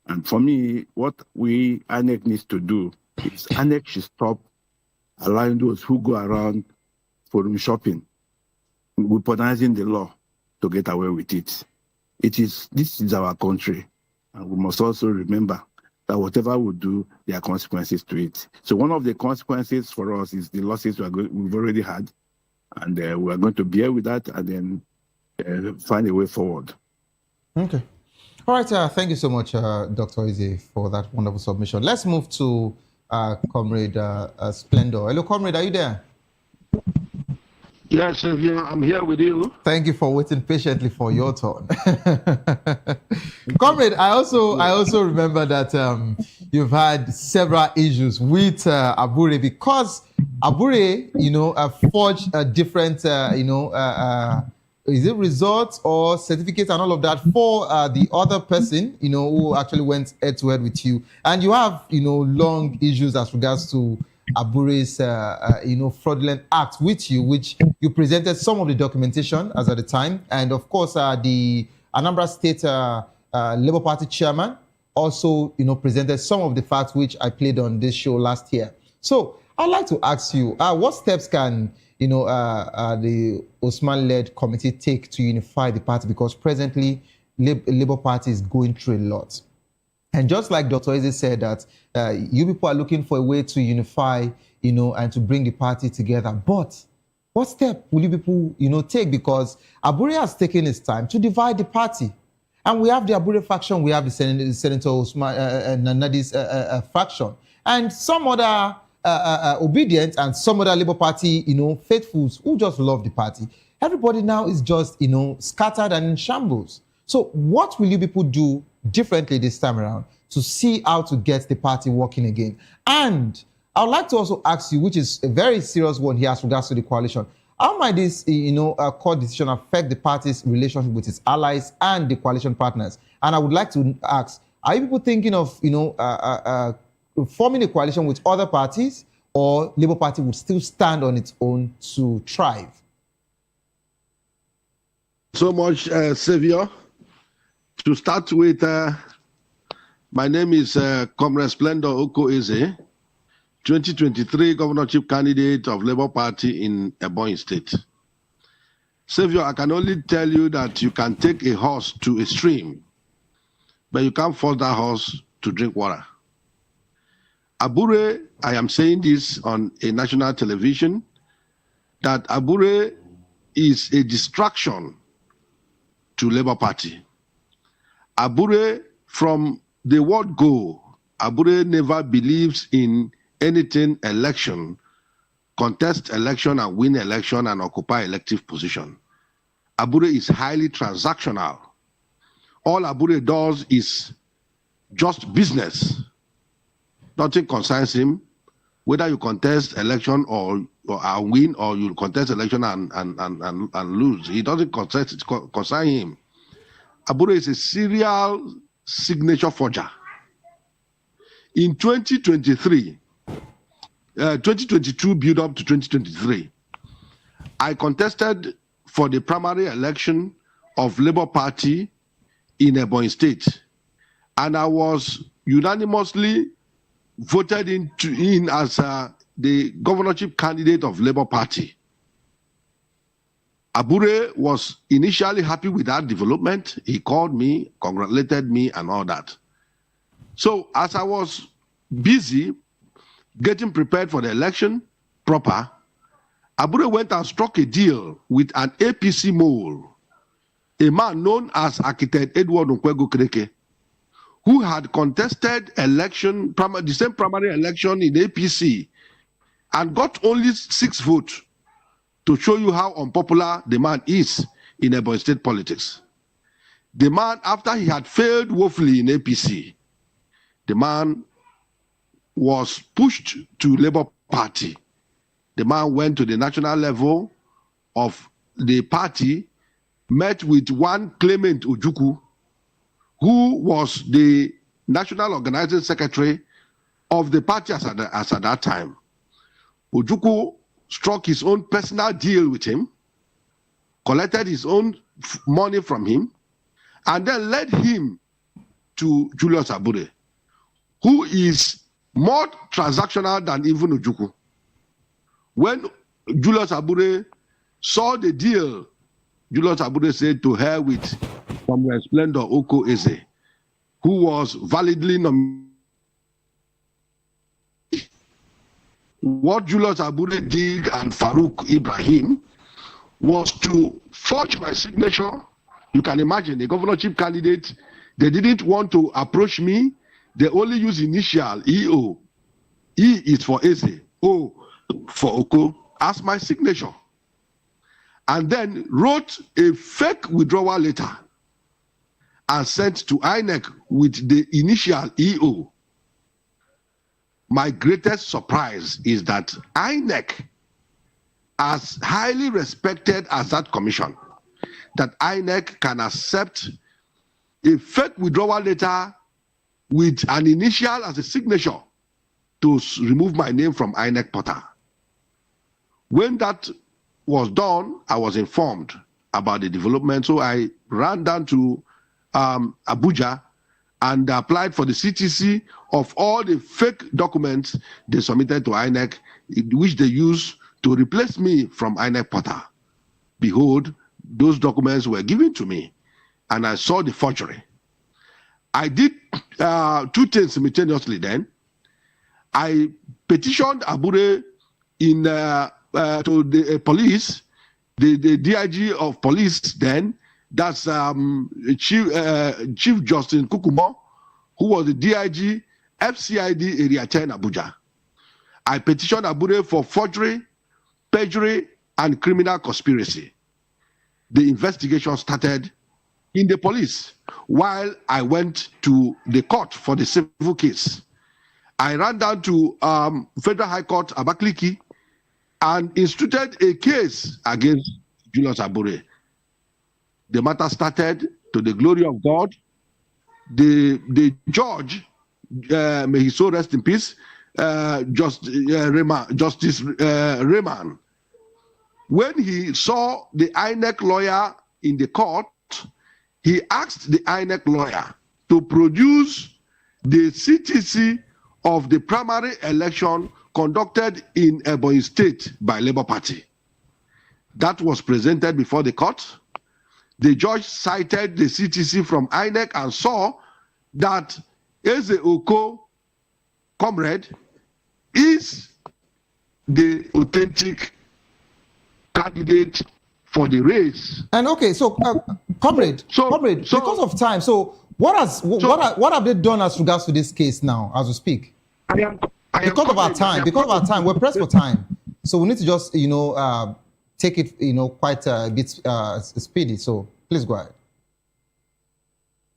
And for me, what INEC needs to do is INEC should stop allowing those who go around forum shopping, weaponizing the law to get away with it. This is our country. And we must also remember that whatever we do, there are consequences to it. So one of the consequences for us is the losses we've already had. And we are going to bear with that and then find a way forward. Okay. All right. Thank you so much, Dr. Eze, for that wonderful submission. Let's move to Comrade Splendor. Hello, Comrade. Are you there? Yes, I'm here with you. Thank you for waiting patiently for your turn. Comrade, I also remember that you've had several issues with Abure because Abure, forged different, is it results or certificates and all of that for the other person, who actually went head to head with you. And you have, long issues as regards to Abure's, fraudulent act with you, which you presented some of the documentation as at the time. And of course, the Anambra State Labour Party chairman also, presented some of the facts which I played on this show last year. So I'd like to ask you, what steps can the Usman-led committee take to unify the party? Because presently, Labour Party is going through a lot. And just like Dr. Eze said that you people are looking for a way to unify, and to bring the party together. But what step will you people, take? Because Abure has taken its time to divide the party. And we have the Abure faction, we have the Senator Usman Nenadi's faction, and some other obedient and some other Labour Party, faithfuls who just love the party. Everybody now is just, scattered and in shambles. So what will you people do differently this time around to see how to get the party working again? And I would like to also ask you, which is a very serious one here as regards to the coalition, how might this, court decision affect the party's relationship with its allies and the coalition partners? And I would like to ask, are you people thinking of, forming a coalition with other parties, or Labour Party would still stand on its own to thrive? So much, Savior. To start with, my name is Comrade Splendor Oko Eze, 2023 governorship candidate of Labour Party in Ebonyi State. Savior, I can only tell you that you can take a horse to a stream, but you can't force that horse to drink water. Abure, I am saying this on a national television, that Abure is a distraction to Labour Party. Abure, from the word go, Abure never believes in anything election, contest election and win election and occupy elective position. Abure is highly transactional. All Abure does is just business. Nothing concerns him, whether you contest election or win, or you contest election and lose. He doesn't concern him. Abure is a serial signature forger. In 2023, 2022 build up to 2023, I contested for the primary election of Labour Party in Ebonyi State, and I was unanimously voted in as the governorship candidate of Labour Party. Abure was initially happy with that development. He called me, congratulated me, and all that. So as I was busy getting prepared for the election proper, Abure went and struck a deal with an APC mole, a man known as Architect Edward Nkwego Kreke, who had contested the same primary election in APC and got only 6 votes, to show you how unpopular the man is in Ebonyi State politics. The man, after he had failed woefully in APC, the man was pushed to Labour Party. The man went to the national level of the party, met with one Clement Ojukwu, who was the national organizing secretary of the party as at that time. Ojukwu struck his own personal deal with him, collected his own money from him, and then led him to Julius Abure, who is more transactional than even Ojukwu. When Julius Abure saw the deal, Julius Abure said to her with Comrade Splendor Oko Eze, who was validly nominated. What Julius Abure did and Farouk Ibrahim was to forge my signature. You can imagine the governorship candidate, they didn't want to approach me. They only use initial EO. E is for Eze, O for Oko, as my signature. And then wrote a fake withdrawal letter and sent to INEC with the initial EO. My greatest surprise is that INEC, as highly respected as that commission, that INEC can accept a fake withdrawal letter with an initial as a signature to remove my name from INEC portal. When that was done, I was informed about the development, so I ran down to Abuja and applied for the CTC of all the fake documents they submitted to INEC, which they used to replace me from INEC portal. Behold, those documents were given to me, and I saw the forgery. I did two things simultaneously then. I petitioned Abure in to the police, the DIG of police then, that's Chief Justice Kukumo, who was the DIG FCID Area 10 Abuja. I petitioned Abure for forgery, perjury, and criminal conspiracy. The investigation started in the police while I went to the court for the civil case. I ran down to Federal High Court, Abakaliki, and instituted a case against Julius Abure. The matter started, to the glory of God. The judge, may his soul rest in peace, Justice Rayman, when he saw the INEC lawyer in the court, he asked the INEC lawyer to produce the CTC of the primary election conducted in Ebonyi State by Labour Party. That was presented before the court. The judge cited the CTC from INEC and saw that Eze Oko, comrade, is the authentic candidate for the race. And okay, so comrade, because of time, so what have they done as regards to this case now, as we speak? Because of our time, we're pressed for time, so we need to just take it quite a bit speedy. So please go ahead.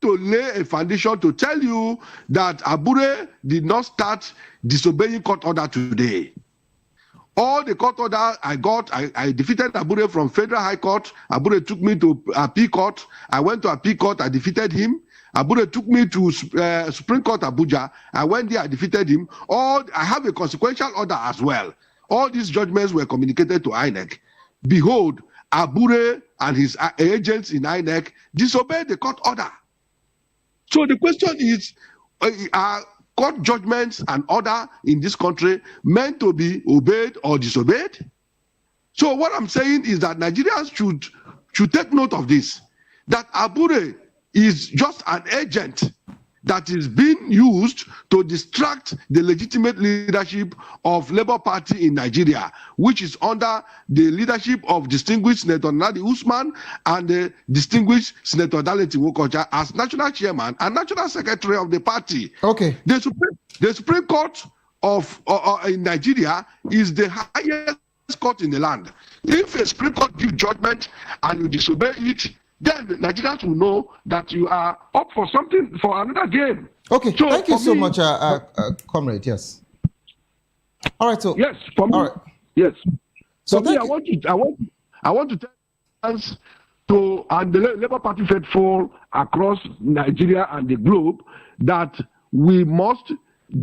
To lay a foundation to tell you that Abure did not start disobeying court order today. All the court order I got, I defeated Abure from Federal High Court. Abure took me to Appeal Court. I went to Appeal Court, I defeated him. Abure took me to Supreme Court Abuja. I went there, I defeated him. I have a consequential order as well. All these judgments were communicated to INEC. Behold, Abure and his agents in INEC disobeyed the court order. So the question is, are court judgments and order in this country meant to be obeyed or disobeyed? So what I'm saying is that Nigerians should take note of this, that Abure is just an agent that is being used to distract the legitimate leadership of Labour Party in Nigeria, which is under the leadership of distinguished Senator Nenadi Usman and the distinguished Senator Darlington Wokocha as national chairman and national secretary of the party. Okay. The Supreme Court of in Nigeria is the highest court in the land. If a Supreme Court gives judgment and you disobey it, then Nigerians will know that you are up for something, for another game. Okay, so thank you so much, comrade. Yes. All right. So yes, for me. All right. Yes. So for me, I want to tell us and the Labour Party faithful across Nigeria and the globe that we must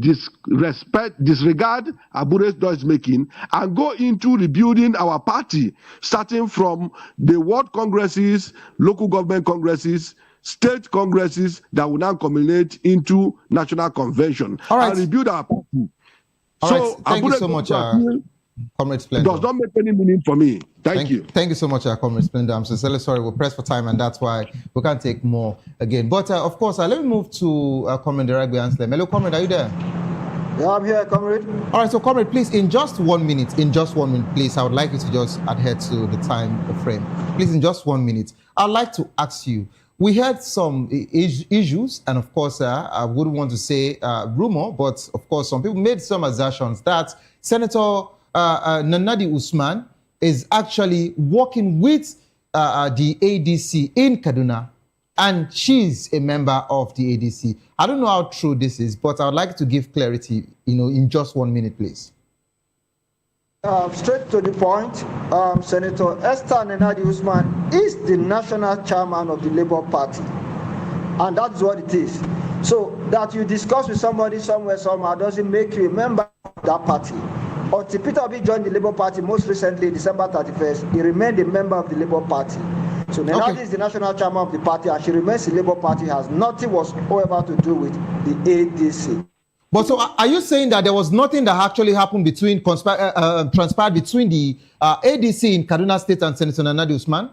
disregard Abure's noise making and go into rebuilding our party, starting from the world congresses, local government congresses, state congresses that will now culminate into national convention. All right. And rebuild our party. All right. Thank you so much, Comrade Splendor. Does not make any meaning for me. Thank you. Thank you so much, Comrade Splendor. I'm sincerely sorry, we're pressed for time, and that's why we can't take more again. But of course, let me move to Comrade Deragbe Anslem. Hello, Comrade, are you there? Yeah, I'm here, comrade. All right, so comrade, please, in just 1 minute, please, I would like you to just adhere to the time frame. Please, in just 1 minute, I'd like to ask you, we had some issues, and of course, I wouldn't want to say rumor, but of course, some people made some assertions that Senator Nenadi Usman is actually working with the ADC in Kaduna, and she's a member of the ADC. I don't know how true this is, but I would like to give clarity, in just 1 minute, please. Straight to the point, Senator Esther Nenadi Usman is the national chairman of the Labour Party, and that's what it is. So that you discuss with somebody somewhere, somehow, doesn't make you a member of that party. Until Peter Obi joined the Labour Party most recently, December 31st, he remained a member of the Labour Party. So Nenadi is the national chairman of the party, and she remains the Labour Party, has nothing whatsoever to do with the ADC. But so are you saying that there was nothing that actually happened transpired between the ADC in Kaduna State and Senator Nenadi Usman?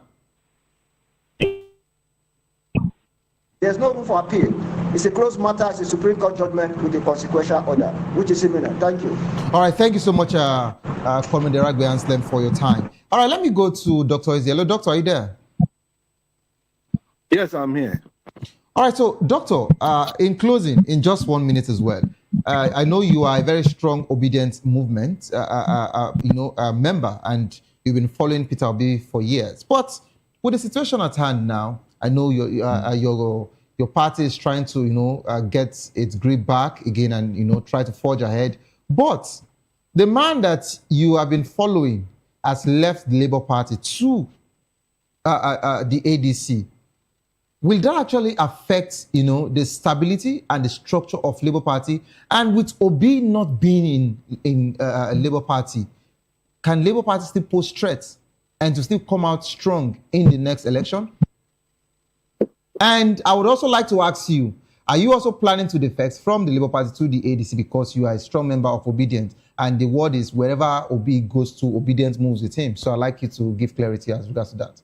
There's no room for appeal. It's a closed matter. It's a Supreme Court judgment with a consequential order, which is imminent. Thank you. All right. Thank you so much, Comrade Deragbe Anslem, for your time. All right. Let me go to Dr. Eze. Hello, Doctor. Are you there? Yes, I'm here. All right. So, Doctor, in closing, in just 1 minute as well, I know you are a very strong obedience movement, member, and you've been following Peter Obi for years. But with the situation at hand now, I know your party is trying to, get its grip back again and, try to forge ahead. But the man that you have been following has left the Labour Party to the ADC. Will that actually affect, the stability and the structure of Labour Party? And with Obi not being in Labour Party, can Labour Party still pose threats and to still come out strong in the next election? And I would also like to ask you, are you also planning to defect from the Labour Party to the ADC because you are a strong member of Obedience, and the word is wherever Obi goes to, Obedience moves with him? So I'd like you to give clarity as regards to that.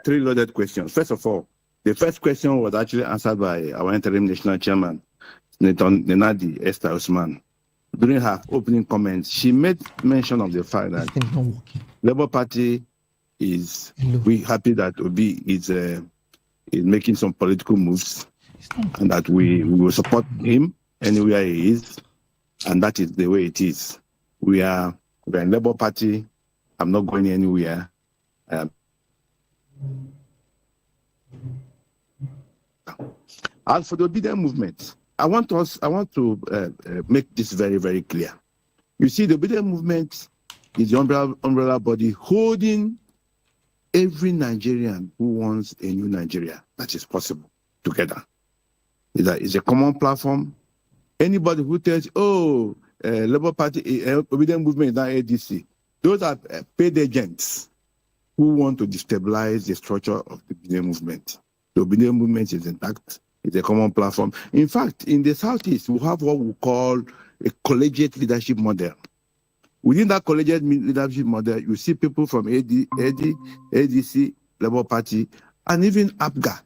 Three loaded questions. First of all, the first question was actually answered by our interim national chairman, Senator Nenadi Esther Usman. During her opening comments, she made mention of the fact that Labour Party is happy that Obi is making some political moves, and that we will support him anywhere he is, and that is the way it is. We are in Labour Party. I'm not going anywhere. As for the obedient movement, I want to make this very, very clear. You see, the obedient movement is the umbrella body holding every Nigerian who wants a new Nigeria that is possible together. It's a common platform. Anybody who tells, Labour Party, obedient movement is not ADC, those are paid agents who want to destabilize the structure of the obedient movement. The obedient movement is intact. It's a common platform. In fact, in the Southeast, we have what we call a collegiate leadership model. Within that collegiate leadership model, you see people from ADC, Labour Party, and even APGA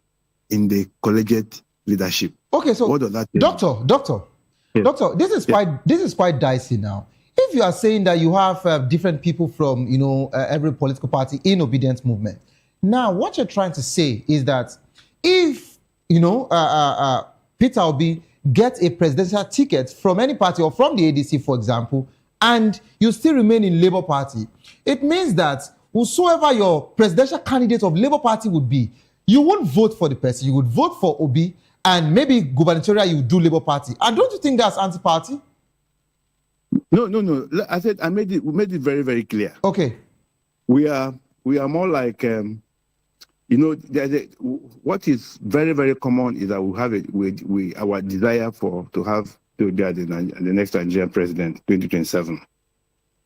in the collegiate leadership. Okay, so what does that mean? Doctor, this is quite dicey now. If you are saying that you have different people from every political party in obedience movement, now what you're trying to say is that if Peter Obi gets a presidential ticket from any party or from the ADC, for example, and you still remain in Labour Party, it means that whosoever your presidential candidate of Labour Party would be, you won't vote for the person. You would vote for Obi, and maybe gubernatorial you would do Labour Party. And don't you think that's anti-party? No. I said we made it very, very clear. Okay. We are more like what is very, very common is that we have our desire to have the next Nigerian president, 2027.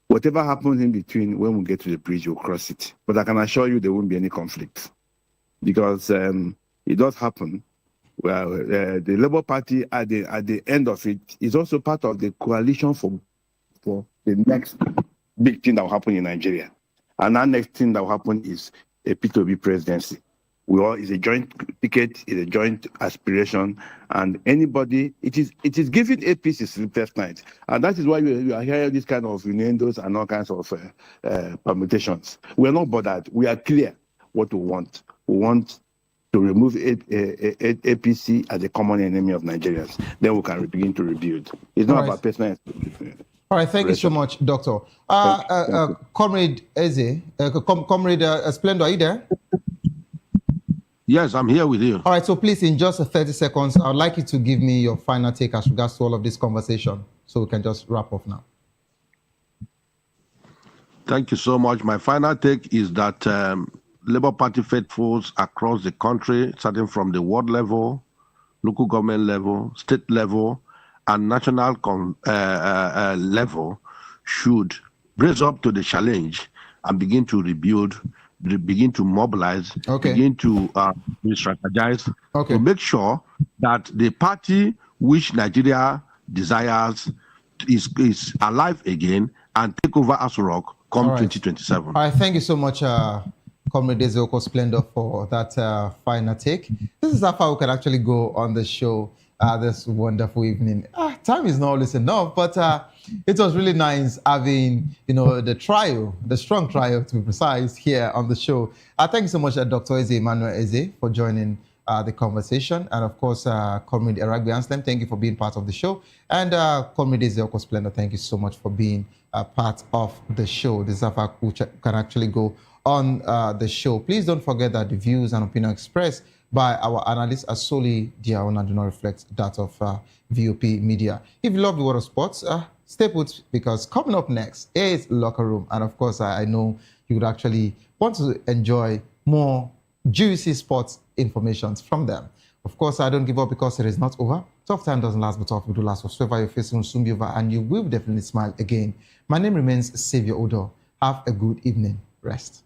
Whatever happens in between, when we get to the bridge, we'll cross it. But I can assure you there won't be any conflict, because it does happen. Well, the Labour Party at the end of it is also part of the coalition for the next big thing that will happen in Nigeria. And that next thing that will happen is a P2B presidency. It's a joint ticket, it's a joint aspiration, and anybody, it is giving APC sleepless night, and that is why we are hearing this kind of innuendos and all kinds of permutations. We are not bothered. We are clear what we want. We want to remove APC as a common enemy of Nigerians. Then we can begin to rebuild. It's not about personal. All right, thank you so much, Doctor. Comrade Eze, Comrade Splendor, are you there? Yes, I'm here with you. All right, so please, in just 30 seconds, I would like you to give me your final take as regards to all of this conversation, so we can just wrap up now. Thank you so much. My final take is that Labour Party faithfuls across the country, starting from the ward level, local government level, state level, and national level, should raise up to the challenge and begin to rebuild, begin to mobilize, begin to strategize, to make sure that the party which Nigeria desires is alive again and take over Aso Rock come 2027. All right, thank you so much, Comrade Ezeoko Splendor, for that final take. This is how far we can actually go on the show this wonderful evening. Time is not always enough, but it was really nice having, the strong trial to be precise, here on the show. Thank you so much, Dr. Eze Emmanuel Eze, for joining the conversation. And of course, Comrade Eragbe Anslem, thank you for being part of the show. And Comrade Ezeoko Splendor, thank you so much for being part of the show. This is how far we can actually go on the show. Please don't forget that the views and opinion expressed by our analysts are solely their own and do not reflect that of VOP Media. If you love the world of sports, stay put, because coming up next is Locker Room. And of course, I know you would actually want to enjoy more juicy sports information from them. Of course, I don't give up because it is not over. Tough time doesn't last, but tough will do last. Whatsoever you're facing will soon be over, and you will definitely smile again. My name remains Xavier Odo. Have a good evening. Rest.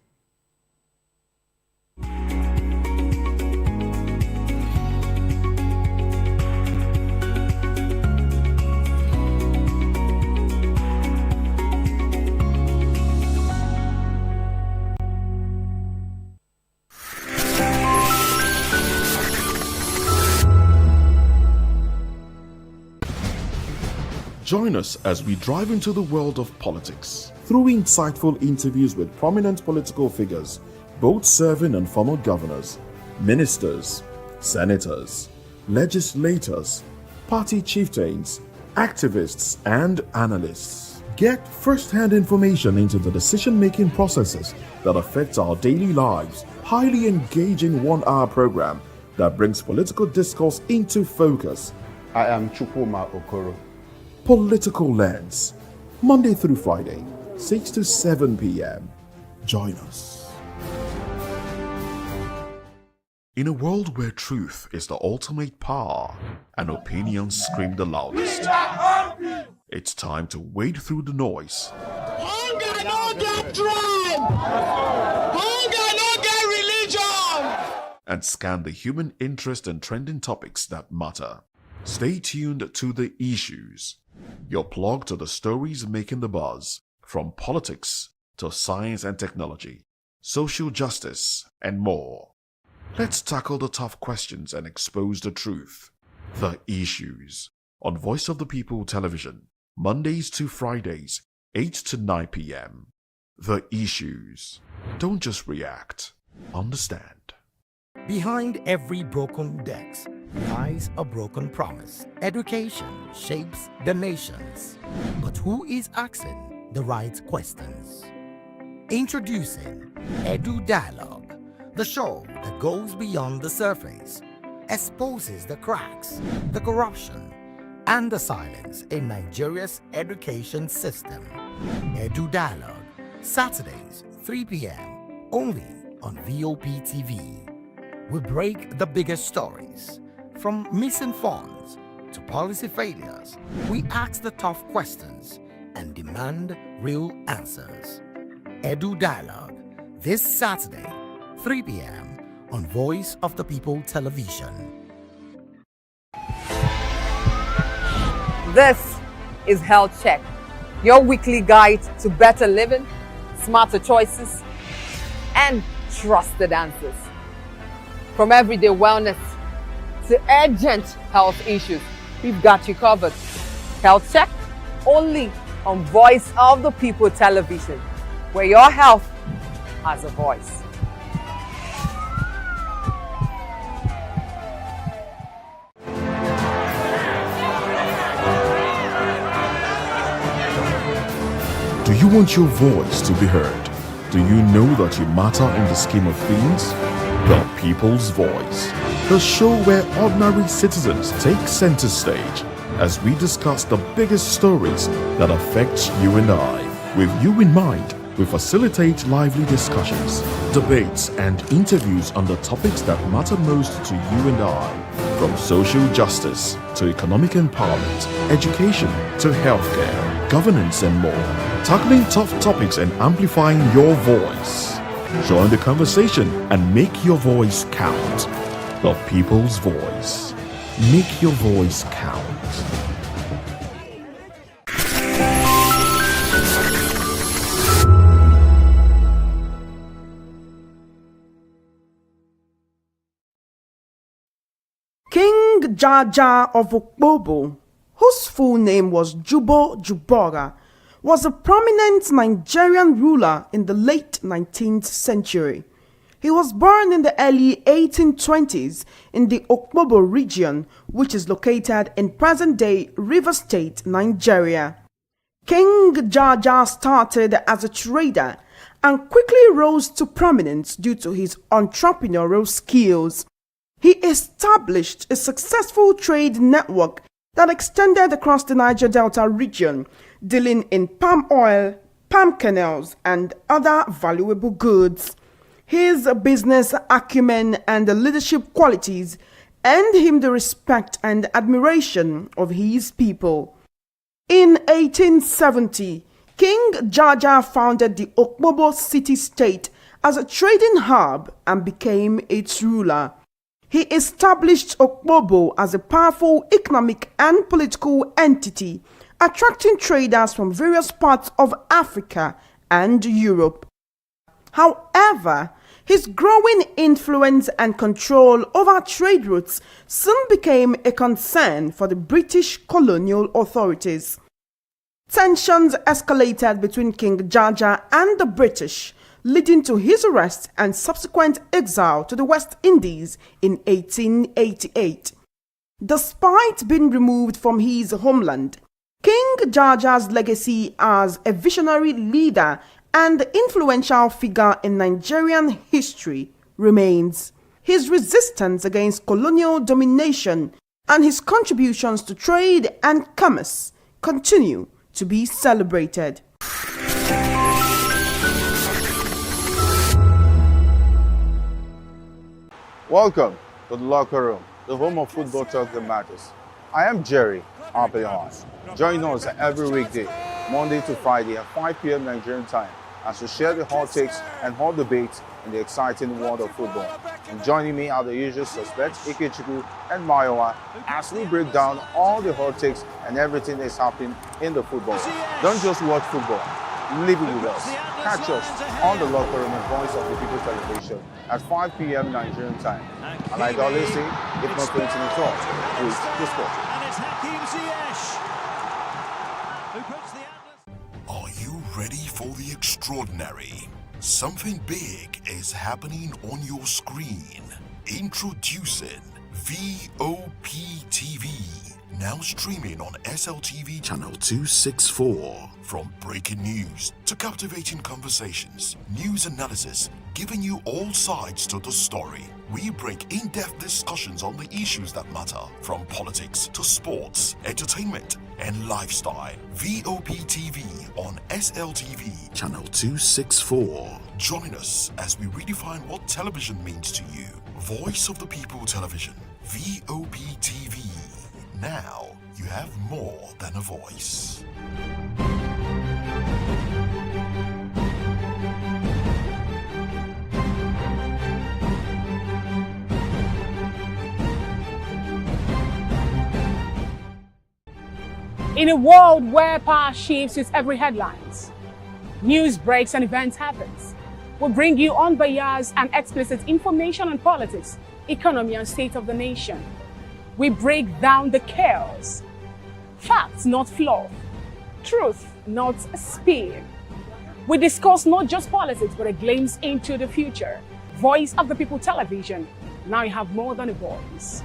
Join us as we drive into the world of politics through insightful interviews with prominent political figures, both serving and former governors, ministers, senators, legislators, party chieftains, activists, and analysts. Get first-hand information into the decision-making processes that affect our daily lives. Highly engaging one-hour program that brings political discourse into focus. I am Chukwuma Okoro. Political Lens, Monday through Friday, 6 to 7 p.m. Join us. In a world where truth is the ultimate power and opinions scream the loudest, it's time to wade through the noise. Hunger no get tribe! Hunger no get religion! And scan the human interest and trending topics that matter. Stay tuned to The Issues, your plug to the stories making the buzz, from politics to science and technology, social justice, and more. Let's tackle the tough questions and expose the truth. The Issues, on Voice of the People Television, Mondays to Fridays, 8 to 9 p.m. The Issues. Don't just react, understand. Behind every broken desk lies a broken promise. Education shapes the nations. But who is asking the right questions? Introducing Edu Dialogue, the show that goes beyond the surface, exposes the cracks, the corruption, and the silence in Nigeria's education system. Edu Dialogue, Saturdays, 3 p.m., only on VOP TV. We break the biggest stories. From missing funds to policy failures, we ask the tough questions and demand real answers. Edu Dialogue, this Saturday, 3 p.m. on Voice of the People Television. This is Health Check, your weekly guide to better living, smarter choices, and trusted answers. From everyday wellness to urgent health issues, we've got you covered. Health Check only on Voice of the People television, where your health has a voice. Do you want your voice to be heard? Do you know that you matter in the scheme of things? The People's Voice, the show where ordinary citizens take center stage as we discuss the biggest stories that affect you and I. With you in mind, we facilitate lively discussions, debates, and interviews on the topics that matter most to you and I. From social justice to economic empowerment, education to healthcare, governance, and more. Tackling tough topics and amplifying your voice. Join the conversation and make your voice count. The People's Voice. Make your voice count. King Jaja of Okpobo, whose full name was Jubo Jubora, was a prominent Nigerian ruler in the late 19th century. He was born in the early 1820s in the Okpobo region, which is located in present-day Rivers State, Nigeria. King Jaja started as a trader and quickly rose to prominence due to his entrepreneurial skills. He established a successful trade network that extended across the Niger Delta region, dealing in palm oil, palm kernels, and other valuable goods. His business acumen and leadership qualities earned him the respect and admiration of his people. In 1870, King Jaja founded the Okpobo city-state as a trading hub and became its ruler. He established Okpobo as a powerful economic and political entity, attracting traders from various parts of Africa and Europe. However, his growing influence and control over trade routes soon became a concern for the British colonial authorities. Tensions escalated between King Jaja and the British, leading to his arrest and subsequent exile to the West Indies in 1888. Despite being removed from his homeland, King Jaja's legacy as a visionary leader and influential figure in Nigerian history remains. His resistance against colonial domination and his contributions to trade and commerce continue to be celebrated. Welcome to the locker room, the home of football talk that matters. I am Jerry Arpillon. Join us every weekday, Monday to Friday at 5 p.m. Nigerian time, as we share the hot takes and hot debates in the exciting world of football. And joining me are the usual suspects, Ikechukwu and Mayowa, as we break down all the hot takes and everything that's happening in the football. Don't just watch football, live it with us. Catch us on the locker room and Voice of the People television at 5 p.m. Nigerian time. And like I always say, if not going to the talk, please the sport. Are you ready for the extraordinary? Something big is happening on your screen. Introducing VOP TV. Now streaming on SLTV channel 264. From breaking news to captivating conversations, news analysis, giving you all sides to the story. We break in-depth discussions on the issues that matter, from politics to sports, entertainment, and lifestyle. VOP TV on SLTV channel 264. Join us as we redefine what television means to you. Voice of the People Television, VOP TV. Now you have more than a voice. In a world where power shifts with every headlines, news breaks and events happens, We bring you unbiased and explicit information on politics, economy, and state of the nation. We break down the chaos. Facts, not fluff. Truth, not spin. We discuss not just politics, but a glimpse into the future. Voice of the People Television. Now you have more than a voice.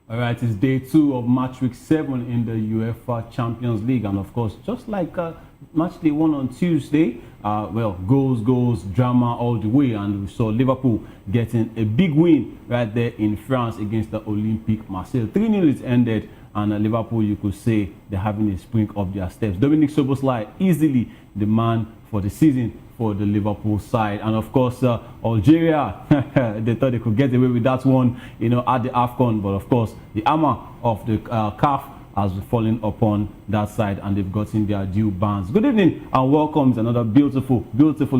All right, it's day 2 of match week 7 in the UEFA Champions League, and of course, just like match day 1 on Tuesday, well, goals, drama all the way, and we saw Liverpool getting a big win right there in France against the Olympique Marseille. 3-0 it ended, and Liverpool, you could say, they're having a spring up their steps. Dominic Szoboszlai, easily the man for the season for the Liverpool side. And of course, Algeria, they thought they could get away with that one, you know, at the AFCON. But of course, the hammer of the CAF has fallen upon that side, and they've gotten their due bans. Good evening and welcome to another beautiful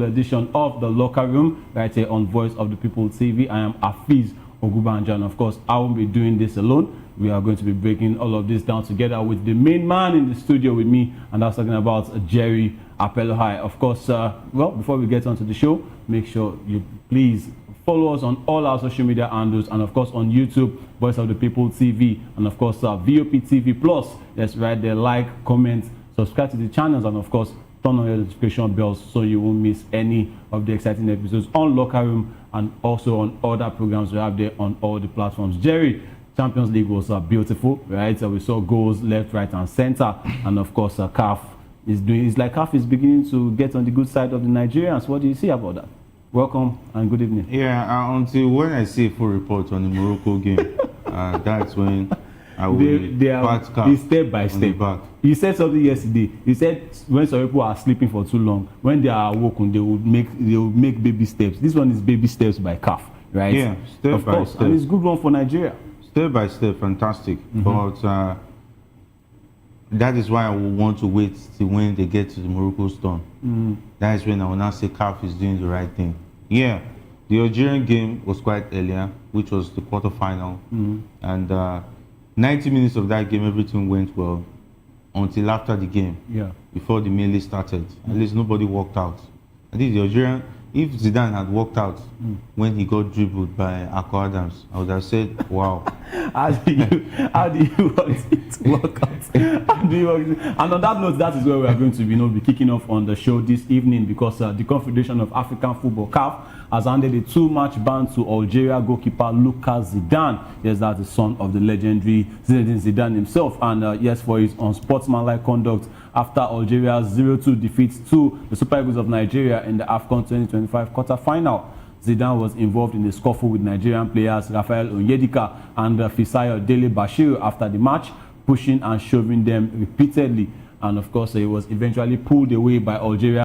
edition of The Locker Room right here on Voice of the People TV. I am Afiz Ogubanja, and of course, I won't be doing this alone. We are going to be breaking all of this down together with the main man in the studio with me, and that's talking about Jerry Apelohai. Of course, well, before we get onto the show, make sure you please follow us on all our social media handles, and of course on YouTube, Voice of the People TV, and of course VOP TV Plus. That's right there. Like, comment, subscribe to the channels, and of course turn on your notification bells so you won't miss any of the exciting episodes on Locker Room and also on other programs we have there on all the platforms. Jerry, Champions League was beautiful, right? So we saw goals left, right, and center, and of course CAF is doing. It's like CAF is beginning to get on the good side of the Nigerians. What do you see about that? Welcome and good evening. Yeah, until when I see a full report on the Morocco game, that's when I will they step by step. You said something yesterday. You said when some people are sleeping for too long, when they are awoken, they will make baby steps. This one is baby steps by CAF, right? Yeah, step by step. And it's a good one for Nigeria. Step by step, fantastic. But that is why I will want to wait till when they get to the Morocco's turn. That is when I will now say CAF is doing the right thing. Yeah, the Algerian game was quite earlier, which was the quarterfinal. And 90 minutes of that game, everything went well until after the game. Yeah. Before the melee started. At least nobody walked out. I think the Algerian, if Zidane had walked out when he got dribbled by Akko Adams, I would have said, wow. How do you want it to work out? How do you want it? And on that note, that is where we are going to be kicking off on the show this evening, because the Confederation of African Football, CAF, has handed a 2-match ban to Algeria goalkeeper Lucas Zidane. Yes, that's the son of the legendary Zinedine Zidane himself. And yes, for his unsportsmanlike conduct after Algeria's 0-2 defeat to the Super Eagles of Nigeria in the AFCON 2025 quarter-final. Zidane was involved in a scuffle with Nigerian players Rafael Onyedika and Fisayo Dele Bashiru after the match, pushing and shoving them repeatedly. And of course, he was eventually pulled away by Algeria.